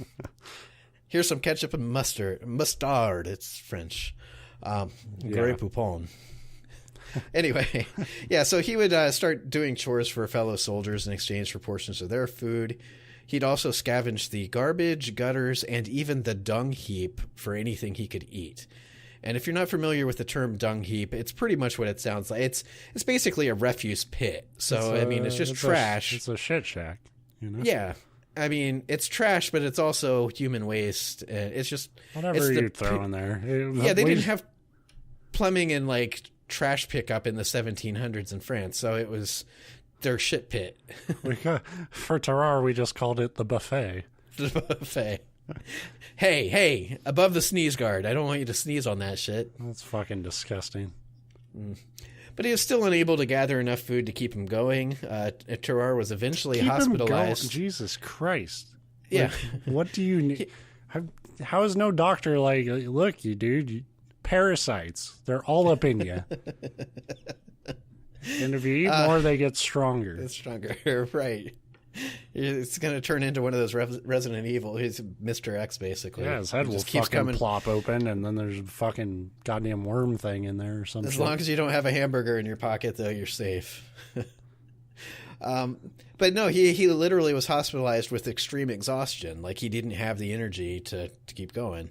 Here's some ketchup and mustard. Mustard, it's French. Grey Poupon. Anyway, yeah, so he would start doing chores for fellow soldiers in exchange for portions of their food. He'd also scavenge the garbage, gutters, and even the dung heap for anything he could eat. And if you're not familiar with the term dung heap, it's pretty much what it sounds like. It's basically a refuse pit. So, I mean, it's just trash. It's a shit shack, you know? Yeah. I mean, it's trash, but it's also human waste. It's just... whatever you throw in there. Yeah, they didn't have plumbing and, like, trash pickup in the 1700s in France, so it was their shit pit. For Terrare, we just called it the buffet. The buffet. Hey, above the sneeze guard. I don't want you to sneeze on that shit. That's fucking disgusting. But he was still unable to gather enough food to keep him going. Terrare was eventually hospitalized. Jesus Christ. Yeah. Like, what do you need? How is no doctor like, look, you dude, parasites. They're all up in you. And if you eat more, they get stronger. It's stronger, right. It's going to turn into one of those Resident Evil. He's Mr. X, basically. Yeah, his head will fucking plop open, and then there's a fucking goddamn worm thing in there or something. As long as you don't have a hamburger in your pocket, though, you're safe. But no, he literally was hospitalized with extreme exhaustion. Like, he didn't have the energy to keep going.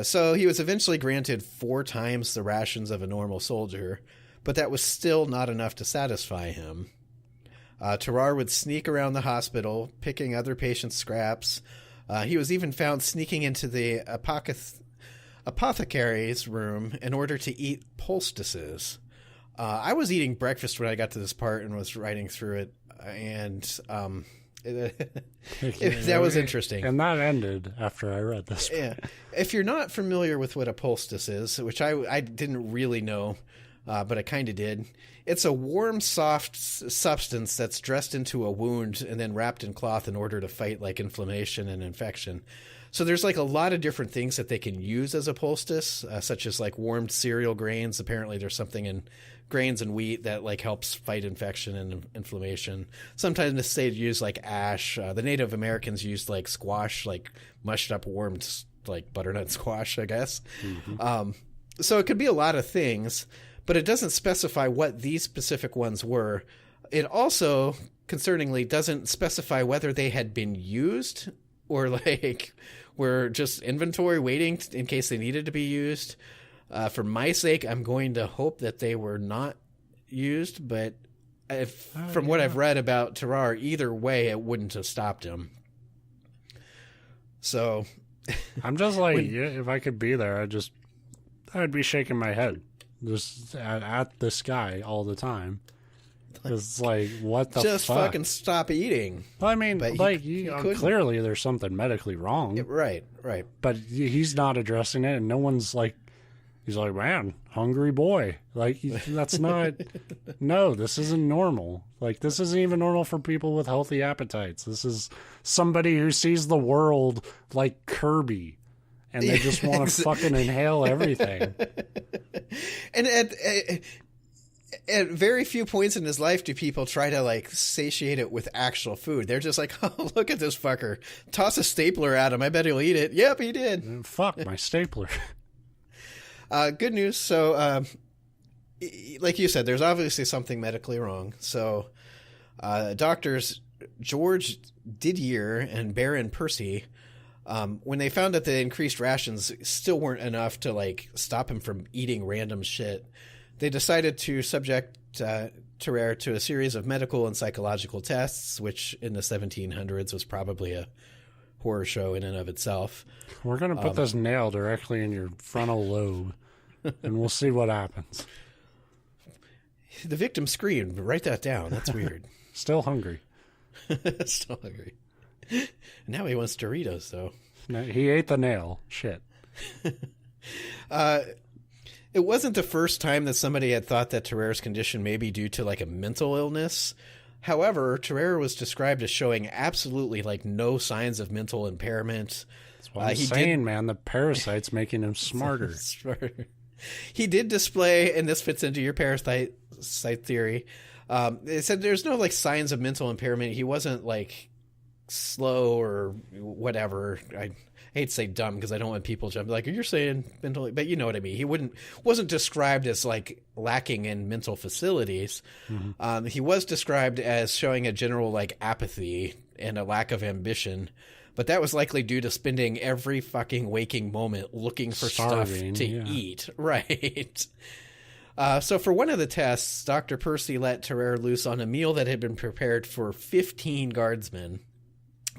So he was eventually granted 4 times the rations of a normal soldier, but that was still not enough to satisfy him. Terrare would sneak around the hospital, picking other patients' scraps. He was even found sneaking into the apothecary's room in order to eat poultices. I was eating breakfast when I got to this part and was writing through it. and that was interesting. And that ended after I read this. Yeah. If you're not familiar with what a poultice is, which I didn't really know, but I kind of did, it's a warm, soft substance that's dressed into a wound and then wrapped in cloth in order to fight like inflammation and infection. So there's like a lot of different things that they can use as a poultice, such as like warmed cereal grains. Apparently there's something in grains and wheat that like helps fight infection and inflammation. Sometimes they'd use like ash. The Native Americans used like squash, like mushed up warmed like butternut squash, I guess. Mm-hmm. So it could be a lot of things, but it doesn't specify what these specific ones were. It also, concerningly, doesn't specify whether they had been used or like were just inventory waiting in case they needed to be used. For my sake, I'm going to hope that they were not used, but from what I've read about Terrare, either way, it wouldn't have stopped him. So I'm just like, if I could be there, I'd be shaking my head just at the sky all the time. It's like, what the just fuck? Fucking stop eating. Well, I mean, but like, clearly there's something medically wrong. Right. But he's not addressing it, and no one's like, he's like, man, hungry boy. Like, that's not, no, this isn't normal. Like, this isn't even normal for people with healthy appetites. This is somebody who sees the world like Kirby, and they just want to fucking inhale everything. And at very few points in his life do people try to like satiate it with actual food. They're just like, oh, look at this fucker. Toss a stapler at him. I bet he'll eat it. Yep, he did. Fuck, my stapler. Good news. So, like you said, there's obviously something medically wrong. So, doctors George Didier and Baron Percy, when they found that the increased rations still weren't enough to like stop him from eating random shit, they decided to subject Terrare to a series of medical and psychological tests, which in the 1700s was probably a horror show in and of itself. We're going to put this nail directly in your frontal lobe, and we'll see what happens. The victim screamed. Write that down. That's weird. Still hungry. Still hungry. Now he wants Doritos, though. No, he ate the nail. Shit. It wasn't the first time that somebody had thought that Terrare's condition may be due to like a mental illness. However, Terrare was described as showing absolutely like no signs of mental impairment. That's what I'm saying, man. The parasite's making him smarter. He did display, and this fits into your parasite theory. It said there's no like signs of mental impairment. He wasn't like slow or whatever. I hate to say dumb because I don't want people to be like, you're saying mentally, but you know what I mean. He wasn't described as like lacking in mental facilities. Mm-hmm. He was described as showing a general like apathy and a lack of ambition, but that was likely due to spending every fucking waking moment looking for stuff to eat. Right. So for one of the tests, Dr. Percy let Terrare loose on a meal that had been prepared for 15 guardsmen.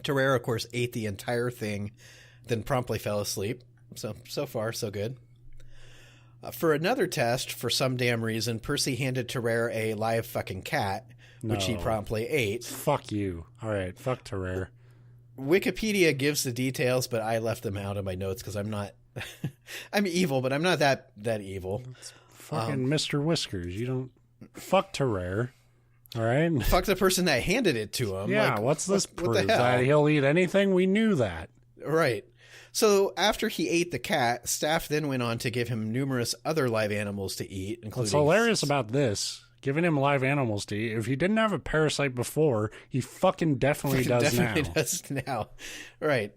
Terrare, of course, ate the entire thing, then promptly fell asleep. So far, so good. For another test, for some damn reason, Percy handed Terrare a live fucking cat, which he promptly ate. Fuck you. All right, fuck Terrare. Wikipedia gives the details, but I left them out of my notes because I'm not... I'm evil, but I'm not that evil. It's fucking Mr. Whiskers. You don't... Fuck Terrare. All right? Fuck the person that handed it to him. Yeah, like, what's this proof? What the hell? That he'll eat anything? We knew that. Right. So after he ate the cat, staff then went on to give him numerous other live animals to eat, including... What's hilarious about this, giving him live animals to eat, if he didn't have a parasite before, he fucking definitely does now. Right.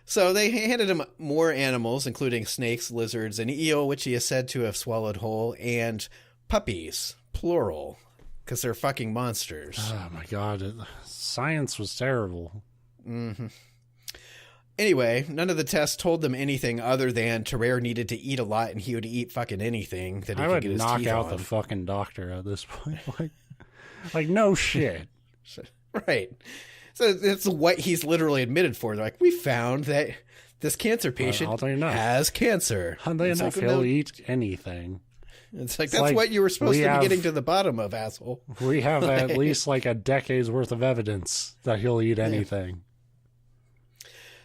So they handed him more animals, including snakes, lizards, an eel, which he is said to have swallowed whole, and puppies, plural, because they're fucking monsters. Oh my god. Science was terrible. Mm-hmm. Anyway, none of the tests told them anything other than Terrare needed to eat a lot and he would eat fucking anything that he could get his teeth on. I would knock out the fucking doctor at this point. like no shit. Right. So that's what he's literally admitted for. They're like, we found that this cancer patient has cancer. Oddly enough, he'll eat anything. It's like, that's what you were supposed to be getting to the bottom of, asshole. We have at least like a decade's worth of evidence that he'll eat anything.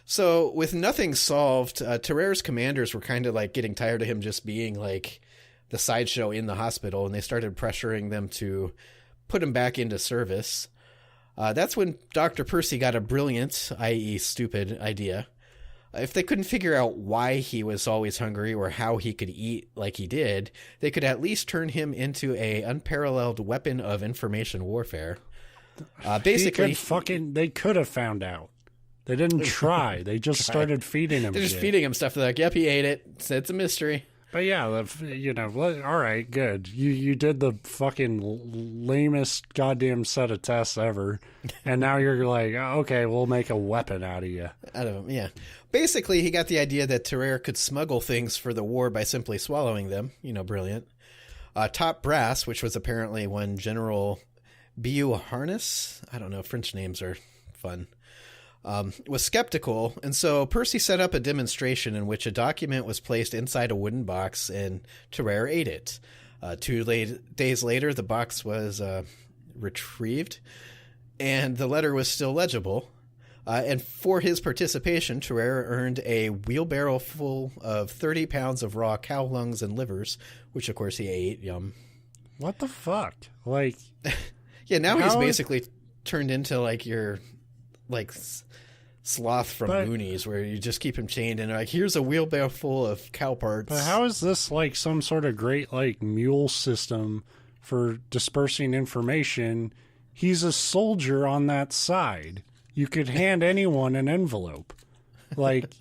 So with nothing solved, Terrare's commanders were kind of like getting tired of him just being like the sideshow in the hospital, and they started pressuring them to put him back into service. That's when Dr. Percy got a brilliant, i.e. stupid, idea. If they couldn't figure out why he was always hungry or how he could eat like he did, they could at least turn him into a unparalleled weapon of information warfare. Basically, they could have found out. They didn't try. They just started feeding him. They're just feeding him stuff. They're like, yep, he ate it. It's a mystery. But yeah, all right, good. You did the fucking lamest goddamn set of tests ever, and now you're like, okay, we'll make a weapon out of you. Out of him, yeah. Basically, he got the idea that Terrare could smuggle things for the war by simply swallowing them. Brilliant. Top Brass, which was apparently one General B.U. Harness. I don't know. French names are fun. Was skeptical, and so Percy set up a demonstration in which a document was placed inside a wooden box, and Terrare ate it. 2 days later, the box was retrieved, and the letter was still legible. And for his participation, Terrare earned a wheelbarrow full of 30 pounds of raw cow lungs and livers, which, of course, he ate. Yum. What the fuck? Like, yeah, now he's basically turned into, like, your, like, sloth from Goonies, where you just keep him chained and like, here's a wheelbarrow full of cow parts. But how is this like some sort of great like mule system for dispersing information? He's a soldier on that side. You could hand anyone an envelope. Like,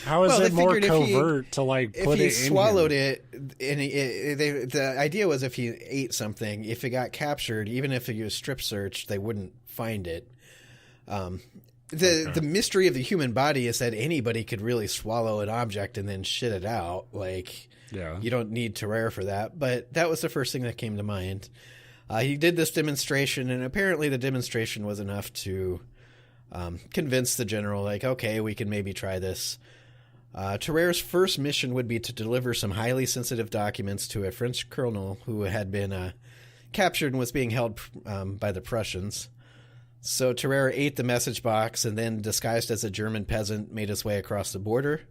how is it more covert to like put it in? If he swallowed it, and the idea was if he ate something, if it got captured, even if it was strip searched, they wouldn't find it. The mystery of the human body is that anybody could really swallow an object and then shit it out. Like, you don't need Terrare for that. But that was the first thing that came to mind. He did this demonstration, and apparently the demonstration was enough to convince the general, like, okay, we can maybe try this. Terrare's first mission would be to deliver some highly sensitive documents to a French colonel who had been captured and was being held by the Prussians. So Terrare ate the message box and then, disguised as a German peasant, made his way across the border.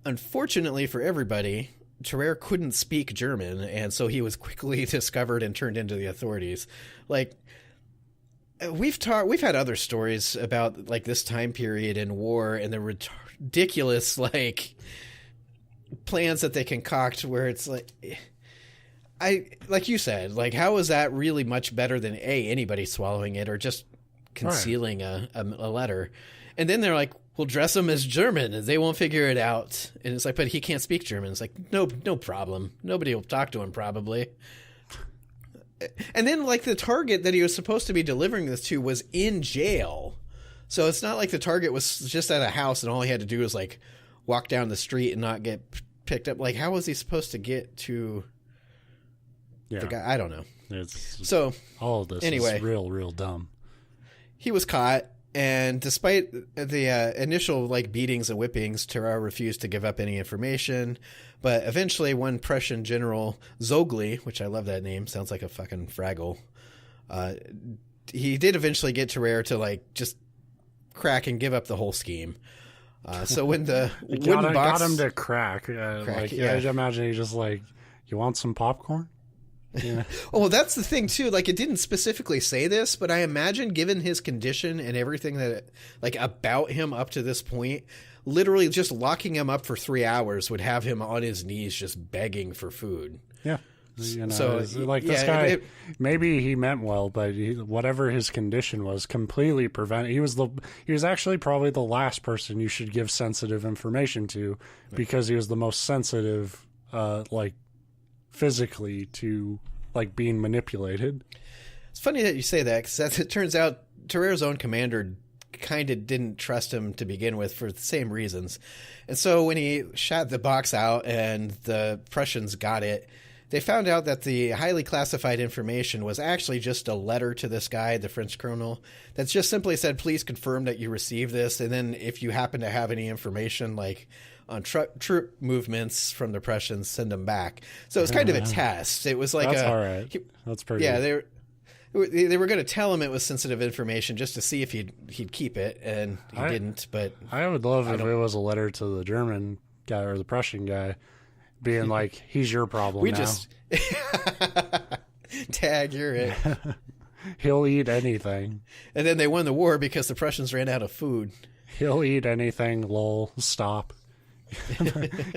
Unfortunately for everybody, Terrare couldn't speak German, and so he was quickly discovered and turned into the authorities. Like, we've had other stories about like this time period in war and the ridiculous like plans that they concoct, where it's like, like you said, like, how is that really much better than anybody swallowing it or just concealing a letter? And then they're like, we'll dress him as German and they won't figure it out. And it's like, but he can't speak German. It's like, no problem. Nobody will talk to him probably. And then like the target that he was supposed to be delivering this to was in jail. So it's not like the target was just at a house and all he had to do was like walk down the street and not get picked up. Like, how was he supposed to get to the guy? I don't know. So all of this is real dumb. He was caught, and despite the initial like beatings and whippings, Terrare refused to give up any information. But eventually, one Prussian general, Zogli, which I love that name, sounds like a fucking Fraggle, he did eventually get Terrare to like just crack and give up the whole scheme. So when the wooden box got him to crack, I imagine he just like, you want some popcorn? Yeah. Well, that's the thing too. Like, it didn't specifically say this, but I imagine, given his condition and everything that like about him up to this point, literally just locking him up for 3 hours would have him on his knees just begging for food. Yeah. So like this guy, maybe he meant well, but whatever his condition was, completely prevented. He was actually probably the last person you should give sensitive information to, because he was the most sensitive, like physically to like being manipulated. It's funny that you say that, because it turns out Terrare's own commander kind of didn't trust him to begin with for the same reasons. And so when he shot the box out and the Prussians got it, they found out that the highly classified information was actually just a letter to this guy, the French colonel, that's just simply said, please confirm that you received this. And then if you happen to have any information like on troop movements from the Prussians, send them back. So it was kind of a test. It was like that's all right. That's pretty good. They were going to tell him it was sensitive information just to see if he'd keep it, and he didn't. But I would love if it was a letter to the German guy or the Prussian guy being like, he's your problem now. Just tag, you're it. He'll eat anything. And then they won the war because the Prussians ran out of food. He'll eat anything, lol, stop.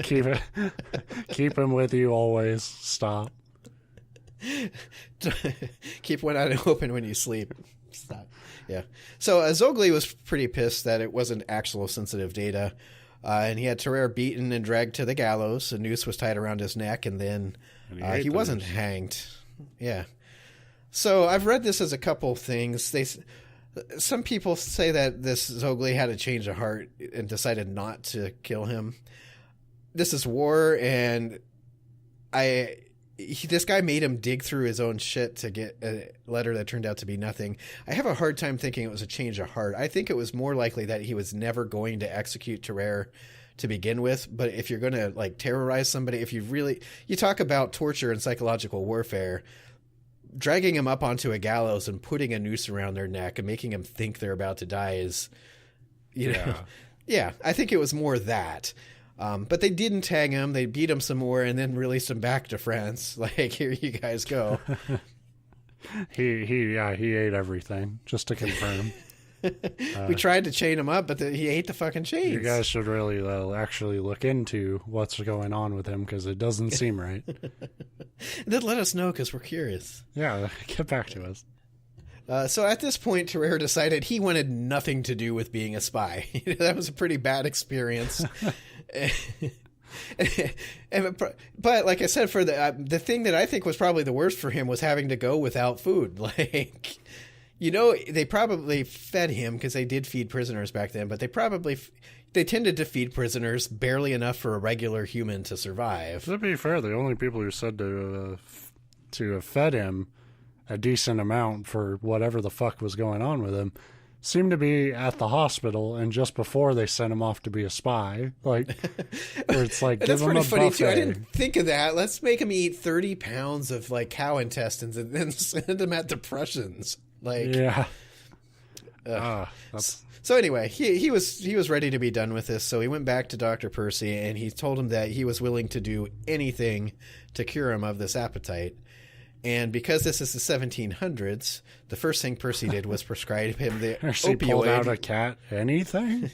Keep him with you always, stop. Keep one eye open when you sleep. Stop. Yeah. So Zogli was pretty pissed that it wasn't actual sensitive data. And he had Terrare beaten and dragged to the gallows. A noose was tied around his neck, and then he wasn't hanged. Yeah. So I've read this as a couple things. Some people say that this Zogli had a change of heart and decided not to kill him. This is war, and this guy made him dig through his own shit to get a letter that turned out to be nothing. I have a hard time thinking it was a change of heart. I think it was more likely that he was never going to execute Terrare to begin with. But if you're going to like terrorize somebody, if you talk about torture and psychological warfare, dragging him up onto a gallows and putting a noose around their neck and making them think they're about to die is, yeah, I think it was more that. But they didn't tag him. They beat him some more and then released him back to France. Like, here you guys go. He ate everything, just to confirm. We tried to chain him up, but he ate the fucking chains. You guys should really actually look into what's going on with him, because it doesn't seem right. Then let us know, because we're curious. Yeah, get back to us. So at this point, Terrare decided he wanted nothing to do with being a spy. That was a pretty bad experience. But like I said, for the thing that I think was probably the worst for him was having to go without food. Like, they probably fed him, because they did feed prisoners back then, but they tended to feed prisoners barely enough for a regular human to survive. To be fair, the only people who said to have fed him a decent amount for whatever the fuck was going on with him seemed to be at the hospital and just before they sent him off to be a spy. Like, where it's like, give him a buffet. Funny too. I didn't think of that. Let's make him eat 30 pounds of like cow intestines and then send him at the Prussians. Like, yeah. So anyway, he was ready to be done with this. So he went back to Dr. Percy and he told him that he was willing to do anything to cure him of this appetite. And because this is the 1700s, the first thing Percy did was prescribe him the opioid. Pulled out a cat. Anything?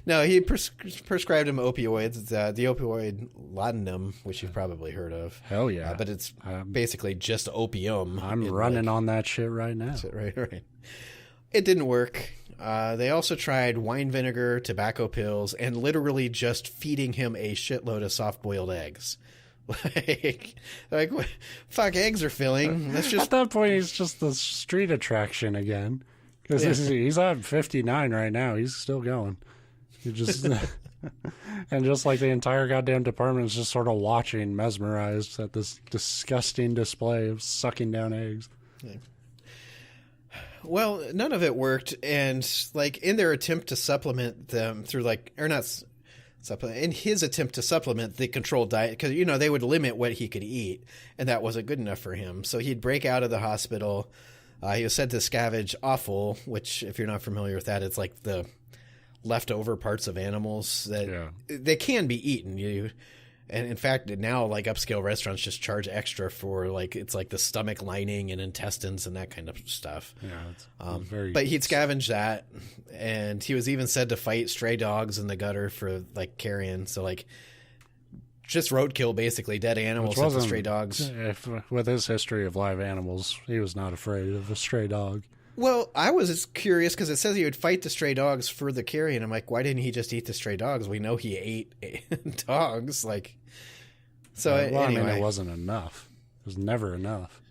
No, he prescribed him opioids. The opioid laudanum, which you've probably heard of. Hell yeah! But it's basically just opium. I'm running on that shit right now. Right. It didn't work. They also tried wine vinegar, tobacco pills, and literally just feeding him a shitload of soft-boiled eggs. Like, fuck, eggs are filling. Let's just... At that point, he's just the street attraction again. Because he's at 59 right now. He's still going. He just... And just like the entire goddamn department is just sort of watching, mesmerized at this disgusting display of sucking down eggs. Yeah. Well, none of it worked. And like in their attempt to supplement them through in his attempt to supplement the controlled diet, because, they would limit what he could eat, and that wasn't good enough for him. So he'd break out of the hospital. He was said to scavenge offal, which, if you're not familiar with that, it's like the leftover parts of animals that they can be eaten. And in fact, now like upscale restaurants just charge extra for it's like the stomach lining and intestines and that kind of stuff. Yeah, it's but he'd scavenge that, and he was even said to fight stray dogs in the gutter for like carrion. So like just roadkill, basically dead animals and stray dogs. With his history of live animals, he was not afraid of a stray dog. Well, I was curious because it says he would fight the stray dogs for the carrion. I'm like, why didn't he just eat the stray dogs? We know he ate dogs. Like, so anyway. I mean, it wasn't enough. It was never enough.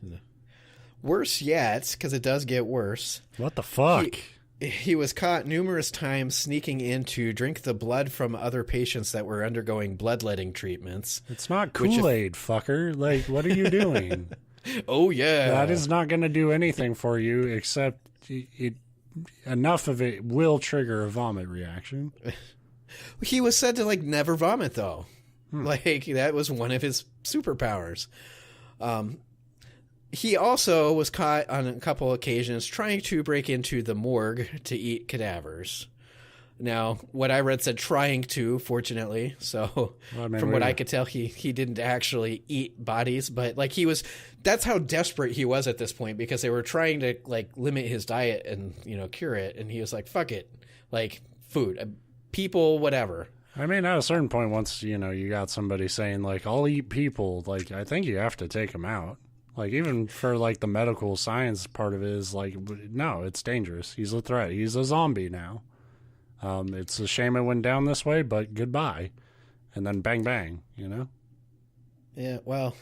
Worse yet, because it does get worse. What the fuck? he was caught numerous times sneaking in to drink the blood from other patients that were undergoing bloodletting treatments. It's not Kool-Aid, fucker. Like, what are you doing? Oh, yeah. That is not going to do anything for you, except enough of it will trigger a vomit reaction. He was said to, like, never vomit, though. Like, that was one of his superpowers. He also was caught on a couple occasions trying to break into the morgue to eat cadavers. Now, what I read said trying to, fortunately. So, from what I could tell, he didn't actually eat bodies. But, like, that's how desperate he was at this point, because they were trying to, like, limit his diet and, cure it. And he was like, fuck it. Like, food, people, whatever. I mean, at a certain point, once, you got somebody saying, like, I'll eat people, like, I think you have to take them out. Like, even for, like, the medical science part of it is, like, no, it's dangerous. He's a threat. He's a zombie now. It's a shame it went down this way, but goodbye. And then bang, bang, Yeah, well,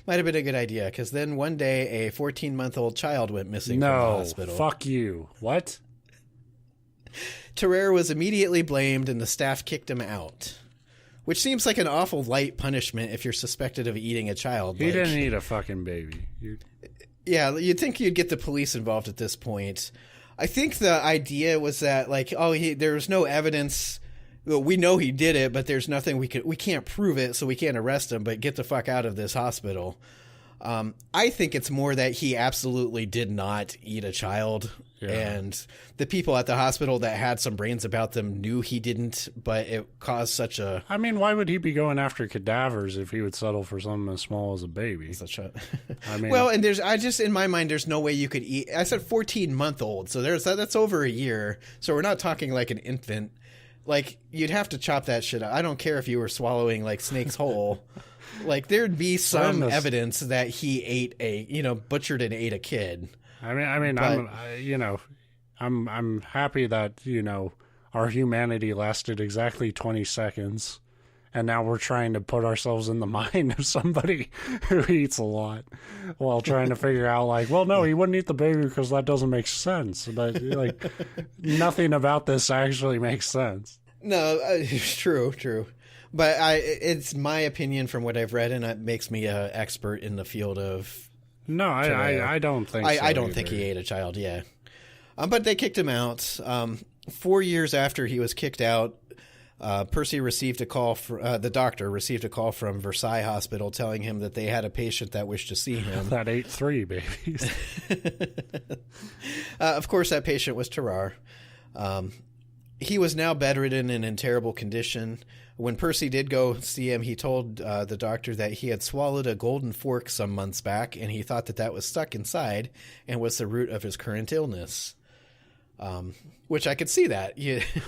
might have been a good idea, because then one day a 14-month-old child went missing from the hospital. No, fuck you. What? Terrare was immediately blamed, and the staff kicked him out. Which seems like an awful light punishment if you're suspected of eating a child. He didn't eat a fucking baby. Yeah, you'd think you'd get the police involved at this point. I think the idea was that, like, there was no evidence. Well, we know he did it, but there's nothing we can't prove it, so we can't arrest him, but get the fuck out of this hospital. I think it's more that he absolutely did not eat a child. Yeah. And the people at the hospital that had some brains about them knew he didn't, but it caused such a... I mean, why would he be going after cadavers if he would settle for something as small as a baby? I mean... Well, and in my mind, there's no way you could eat... I said 14-month-old, so that's over a year. So we're not talking like an infant. Like, you'd have to chop that shit out. I don't care if you were swallowing, like, snakes whole. Like, there'd be some evidence that he ate butchered and ate a kid. I mean, but, I'm happy that, our humanity lasted exactly 20 seconds, and now we're trying to put ourselves in the mind of somebody who eats a lot while trying to figure out, like, well, no, he wouldn't eat the baby because that doesn't make sense. But, like, nothing about this actually makes sense. No, true. But it's my opinion from what I've read, and it makes me an expert in the field of... No, I don't think so. I don't think he ate a child, yeah. But they kicked him out. 4 years after he was kicked out, Percy received a call the doctor received a call from Versailles Hospital telling him that they had a patient that wished to see him. That ate 3 babies. Of course, that patient was Terrare. He was now bedridden and in terrible condition. When Percy did go see him, he told the doctor that he had swallowed a golden fork some months back, and he thought that was stuck inside and was the root of his current illness. Which I could see that.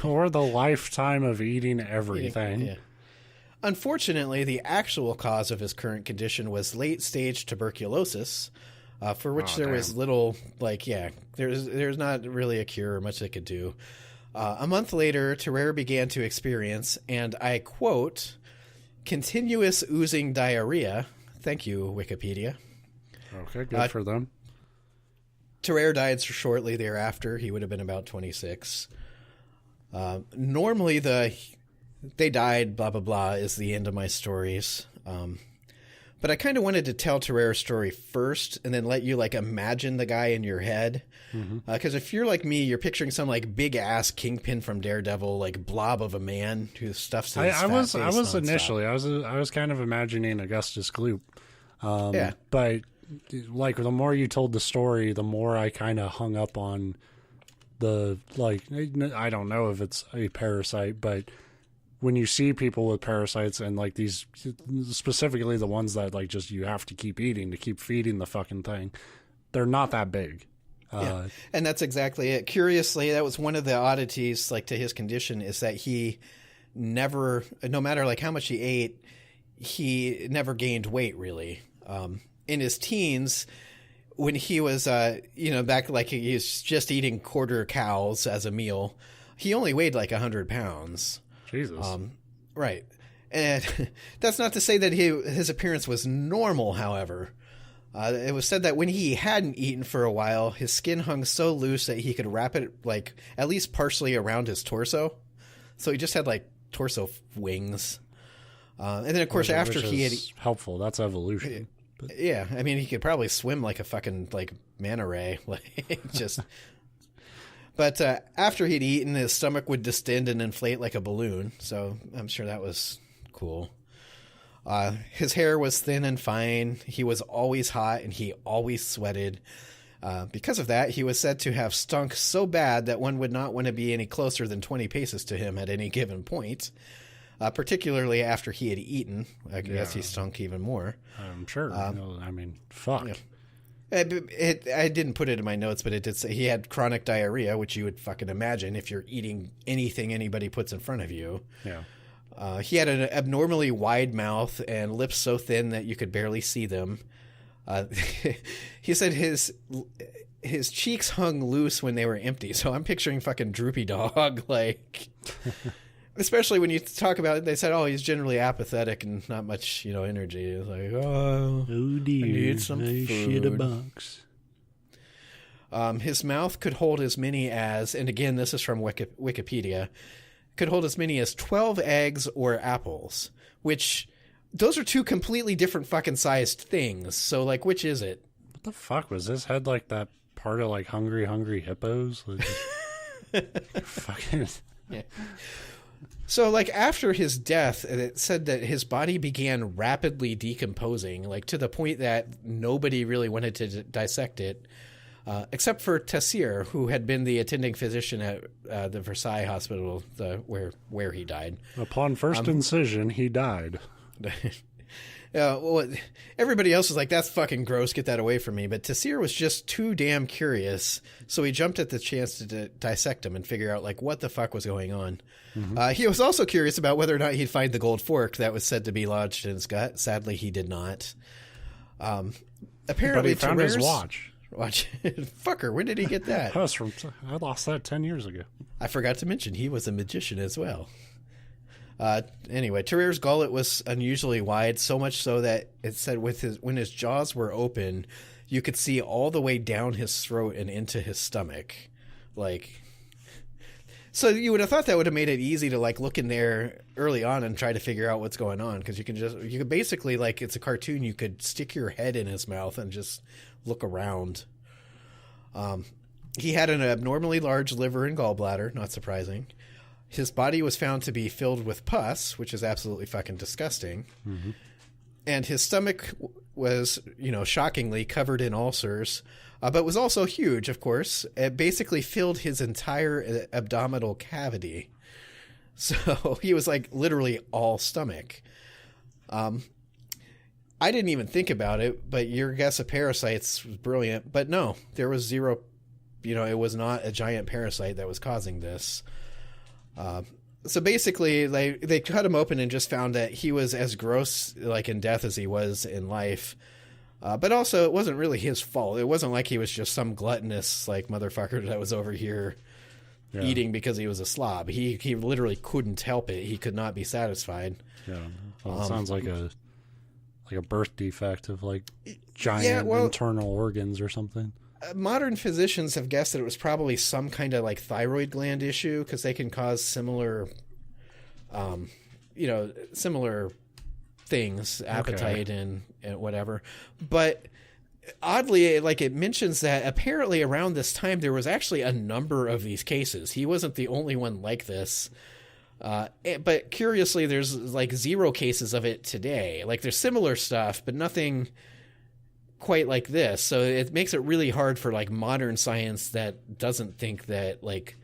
Or the lifetime of eating everything. Yeah. Unfortunately, the actual cause of his current condition was late-stage tuberculosis, for which there was little, there's not really a cure or much they could do. A month later, Terrare began to experience, and I quote, continuous oozing diarrhea. Thank you, Wikipedia. Okay, good for them. Terrare died shortly thereafter. He would have been about 26. Normally, they died, blah, blah, blah, is the end of my stories. But I kind of wanted to tell Terrare's story first and then let you, like, imagine the guy in your head. Because if you're like me, you're picturing some, like, big-ass kingpin from Daredevil, like, blob of a man who stuffs his I was initially. I was kind of imagining Augustus Gloop. Yeah. But, like, the more you told the story, the more I kind of hung up on the, like, I don't know if it's a parasite, but when you see people with parasites and, like, these, specifically the ones that, like, just you have to keep eating to keep feeding the fucking thing, they're not that big. Yeah. And that's exactly it. Curiously, that was one of the oddities, like, to his condition, is that he never, no matter, like, how much he ate, he never gained weight, really. In his teens, when he was, back, like, he was just eating quarter cows as a meal, he only weighed, like, 100 pounds. Jesus. Right. And that's not to say that his appearance was normal, however. It was said that when he hadn't eaten for a while, his skin hung so loose that he could wrap it, like, at least partially around his torso. So he just had, like, torso wings. And then, of course, after he had... helpful. That's evolution. Yeah, I mean, he could probably swim like a fucking, like, manta ray. Like, just... But after he'd eaten, his stomach would distend and inflate like a balloon. So I'm sure that was cool. His hair was thin and fine. He was always hot and he always sweated. Because of that, he was said to have stunk so bad that one would not want to be any closer than 20 paces to him at any given point. Particularly after he had eaten. I guess he stunk even more. I'm sure. I mean, fuck. Yeah. I didn't put it in my notes, but it did say he had chronic diarrhea, which you would fucking imagine if you're eating anything anybody puts in front of you. Yeah. He had an abnormally wide mouth and lips so thin that you could barely see them. He said his cheeks hung loose when they were empty. So I'm picturing fucking droopy dog, like... Especially when you talk about it, they said, "Oh, he's generally apathetic and not much, energy." It's like, "Oh dear, I need some food." Shit a box. His mouth could hold as many as, and again, this is from Wikipedia, could hold as many as 12 eggs or apples. Which, those are two completely different fucking sized things. So, like, which is it? What the fuck was his head like? That part of like Hungry Hippos? Like, fucking yeah. So, like, after his death, it said that his body began rapidly decomposing, like, to the point that nobody really wanted to dissect it, except for Terrare, who had been the attending physician at the Versailles hospital, where he died. Upon first incision, he died. Well, everybody else was like, "That's fucking gross, get that away from me." But Terrare was just too damn curious, so he jumped at the chance to dissect him and figure out, like, what the fuck was going on. Mm-hmm. He was also curious about whether or not he'd find the gold fork that was said to be lodged in his gut. Sadly, he did not. Apparently, but he found his watch. Fucker, when did he get that? I lost that 10 years ago. I forgot to mention, he was a magician as well. Anyway, Terrare's gullet was unusually wide, so much so that it said when his jaws were open, you could see all the way down his throat and into his stomach. Like, so you would have thought that would have made it easy to, like, look in there early on and try to figure out what's going on, because you could basically, like, it's a cartoon, you could stick your head in his mouth and just look around. He had an abnormally large liver and gallbladder, not surprising. His body was found to be filled with pus, which is absolutely fucking disgusting. Mm-hmm. And his stomach was, shockingly covered in ulcers, but was also huge, of course. It basically filled his entire abdominal cavity. So he was, like, literally all stomach. I didn't even think about it, but your guess of parasites was brilliant. But no, there was zero, it was not a giant parasite that was causing this. So basically, they cut him open and just found that he was as gross, like, in death as he was in life. But also, it wasn't really his fault. It wasn't like he was just some gluttonous, like, motherfucker that was over here eating because he was a slob. He literally couldn't help it. He could not be satisfied. Yeah, well, it sounds like a birth defect of, like, giant internal organs or something. Modern physicians have guessed that it was probably some kind of, like, thyroid gland issue, because they can cause similar things, appetite and whatever. But oddly, like, it mentions that apparently around this time there was actually a number of these cases. He wasn't the only one like this. But curiously, there's, like, 0 cases of it today. Like, there's similar stuff, but nothing quite like this. So it makes it really hard for, like, modern science that doesn't think that, like,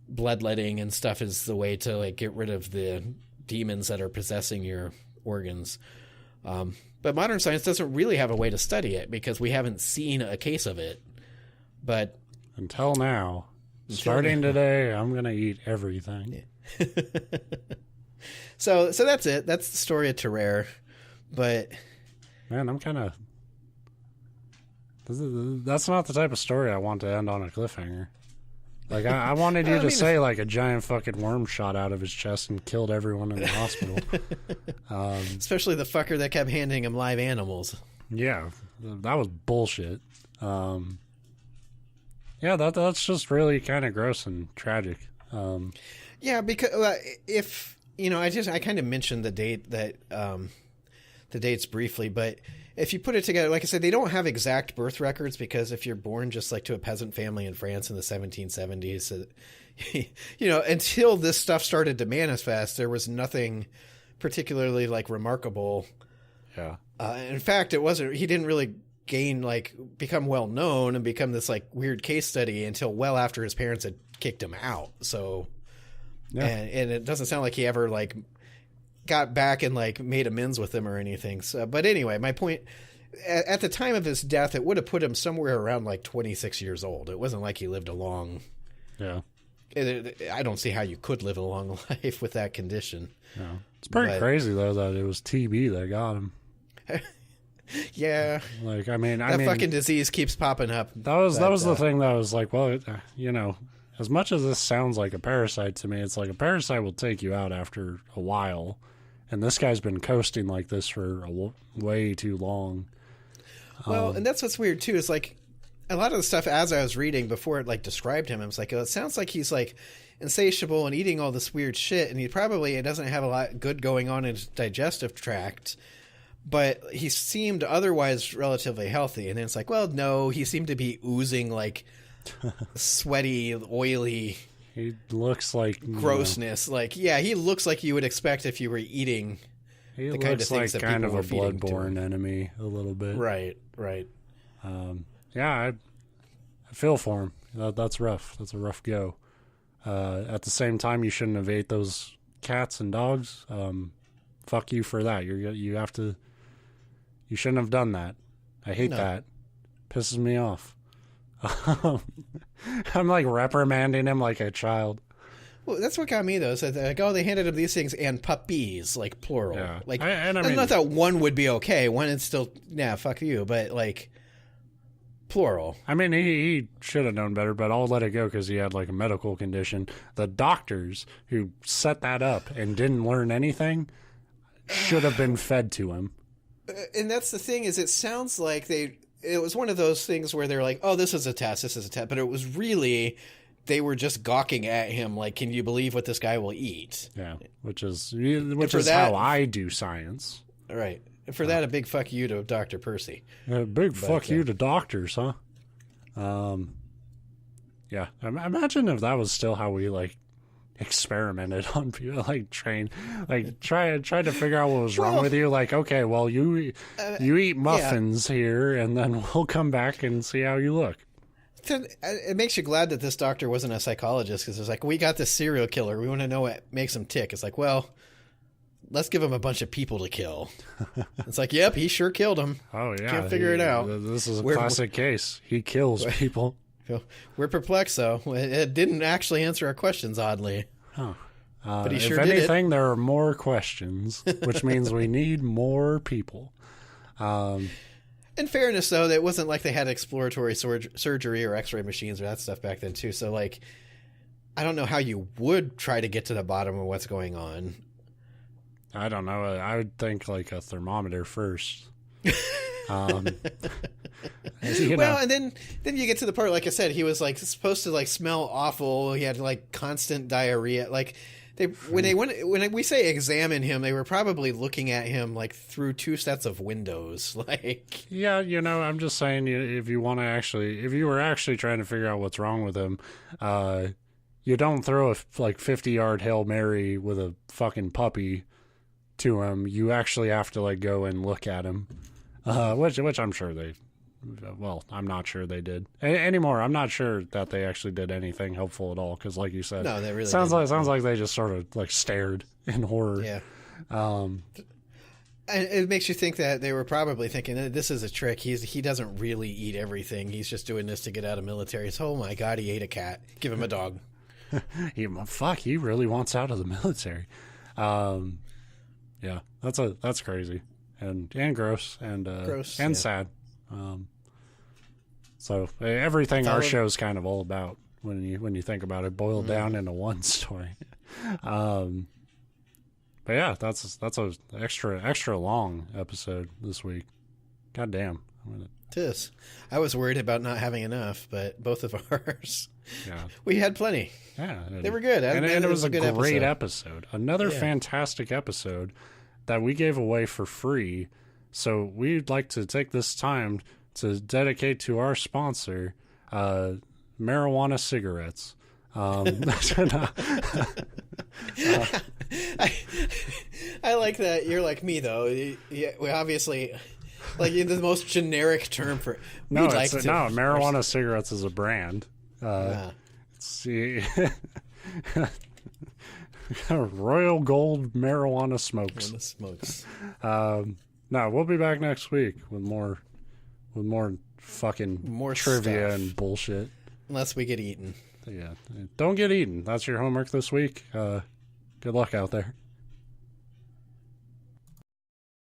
bloodletting and stuff is the way to, like, get rid of the demons that are possessing your organs. But modern science doesn't really have a way to study it because we haven't seen a case of it. But until now, starting today, I'm going to eat everything. Yeah. So that's it. That's the story of Terrare. But man, I'm kind of... That's not the type of story I want to end on a cliffhanger. Like, I wanted you to say, like, a giant fucking worm shot out of his chest and killed everyone in the hospital. Especially the fucker that kept handing him live animals. Yeah. that was bullshit. Yeah, that's just really kind of gross and tragic. Yeah, because if I kind of mentioned the date that the dates briefly, but if you put it together, like I said, they don't have exact birth records because if you're born just like to a peasant family in France in the 1770s, until this stuff started to manifest, there was nothing particularly like remarkable. Yeah. In fact, he didn't really become well known and become this like weird case study until well after his parents had kicked him out. So, yeah. And it doesn't sound like he ever like got back and like made amends with them or anything. So, but anyway, my point at the time of his death, it would have put him somewhere around like 26 years old. It wasn't like he lived a long. Yeah. I don't see how you could live a long life with that condition. Yeah. It's pretty crazy though that it was TB that got him. Yeah. Like, I mean, fucking disease keeps popping up. That was the thing that I was like, well, as much as this sounds like a parasite to me, it's like a parasite will take you out after a while. And this guy's been coasting like this for way too long. Well, and that's what's weird too. Is like a lot of the stuff as I was reading before it like described him, I was like, oh, it sounds like he's like insatiable and eating all this weird shit, and it doesn't have a lot good going on in his digestive tract. But he seemed otherwise relatively healthy, and then it's like, well, no, he seemed to be oozing like sweaty, oily. He looks like grossness. Like, yeah, he looks like you would expect if you were eating. He the kind of things like that kind of a bloodborne enemy a little bit. Right. Yeah, I feel for him. That's rough. That's a rough go. At the same time, you shouldn't have ate those cats and dogs. Fuck you for that. You shouldn't have done that. I hate that. Pisses me off. I'm like reprimanding him like a child. Well, that's what got me though. So like, they handed him these things and puppies, like plural. Yeah. Like, I mean, I thought one would be okay. One is still, fuck you. But like, plural. I mean, he should have known better, but I'll let it go because he had like a medical condition. The doctors who set that up and didn't learn anything should have been fed to him. And that's the thing is, it sounds like it was one of those things where they're like, oh, this is a test, but it was really, they were just gawking at him like, can you believe what this guy will eat? Yeah, which is how I do science. Right. And for that, a big fuck you to Dr. Percy. A big fuck you to doctors, huh? Yeah. Imagine if that was still how we like experimented on people, like try to figure out what was wrong with you. Like, okay, well, you eat muffins here, and then we'll come back and see how you look. It makes you glad that this doctor wasn't a psychologist, because it's like, we got this serial killer. We want to know what makes him tick. It's like, well, let's give him a bunch of people to kill. It's like, yep, he sure killed them. Oh, yeah. Can't figure it out. This is a classic case. He kills people. We're perplexed, though. It didn't actually answer our questions, oddly. Huh. But he sure if did anything, it. there are more questions, which means we need more people. In fairness, though, it wasn't like they had exploratory surgery or x-ray machines or that stuff back then, too. So, like, I don't know how you would try to get to the bottom of what's going on. I don't know. I would think, like, a thermometer first. And then you get to the part, like I said, he was like supposed to like smell awful. He had like constant diarrhea. Like when we say examine him, they were probably looking at him like through two sets of windows. Like, yeah, I'm just saying, if you were actually trying to figure out what's wrong with him, you don't throw a like 50-yard Hail Mary with a fucking puppy to him. You actually have to like go and look at him. Which I'm sure I'm not sure they did anymore. I'm not sure that they actually did anything helpful at all. Cause like you said, no, they really sounds like they just sort of like stared in horror. Yeah. And it makes you think that they were probably thinking, this is a trick. He doesn't really eat everything. He's just doing this to get out of military. So, oh my God, he ate a cat. Give him a dog. He really wants out of the military. Yeah, that's crazy. And gross and sad. So everything our show's kind of all about when you think about it, boiled down into one story. But yeah, that's a extra long episode this week. God damn, Tis. I was worried about not having enough, but both of ours, Yeah. we had plenty. Yeah. They were good. And it was a good great episode. Another Yeah. fantastic episode that we gave away for free. So we'd like to take this time to dedicate to our sponsor, marijuana cigarettes. I like that. You're like me, though. Yeah, we obviously, like, the most generic term for. No, marijuana cigarettes is a brand. Yeah. See, Royal Gold marijuana smokes. The smokes. No, we'll be back next week with more fucking More trivia stuff. and bullshit. Unless we get eaten. Yeah, don't get eaten. That's your homework this week. Good luck out there.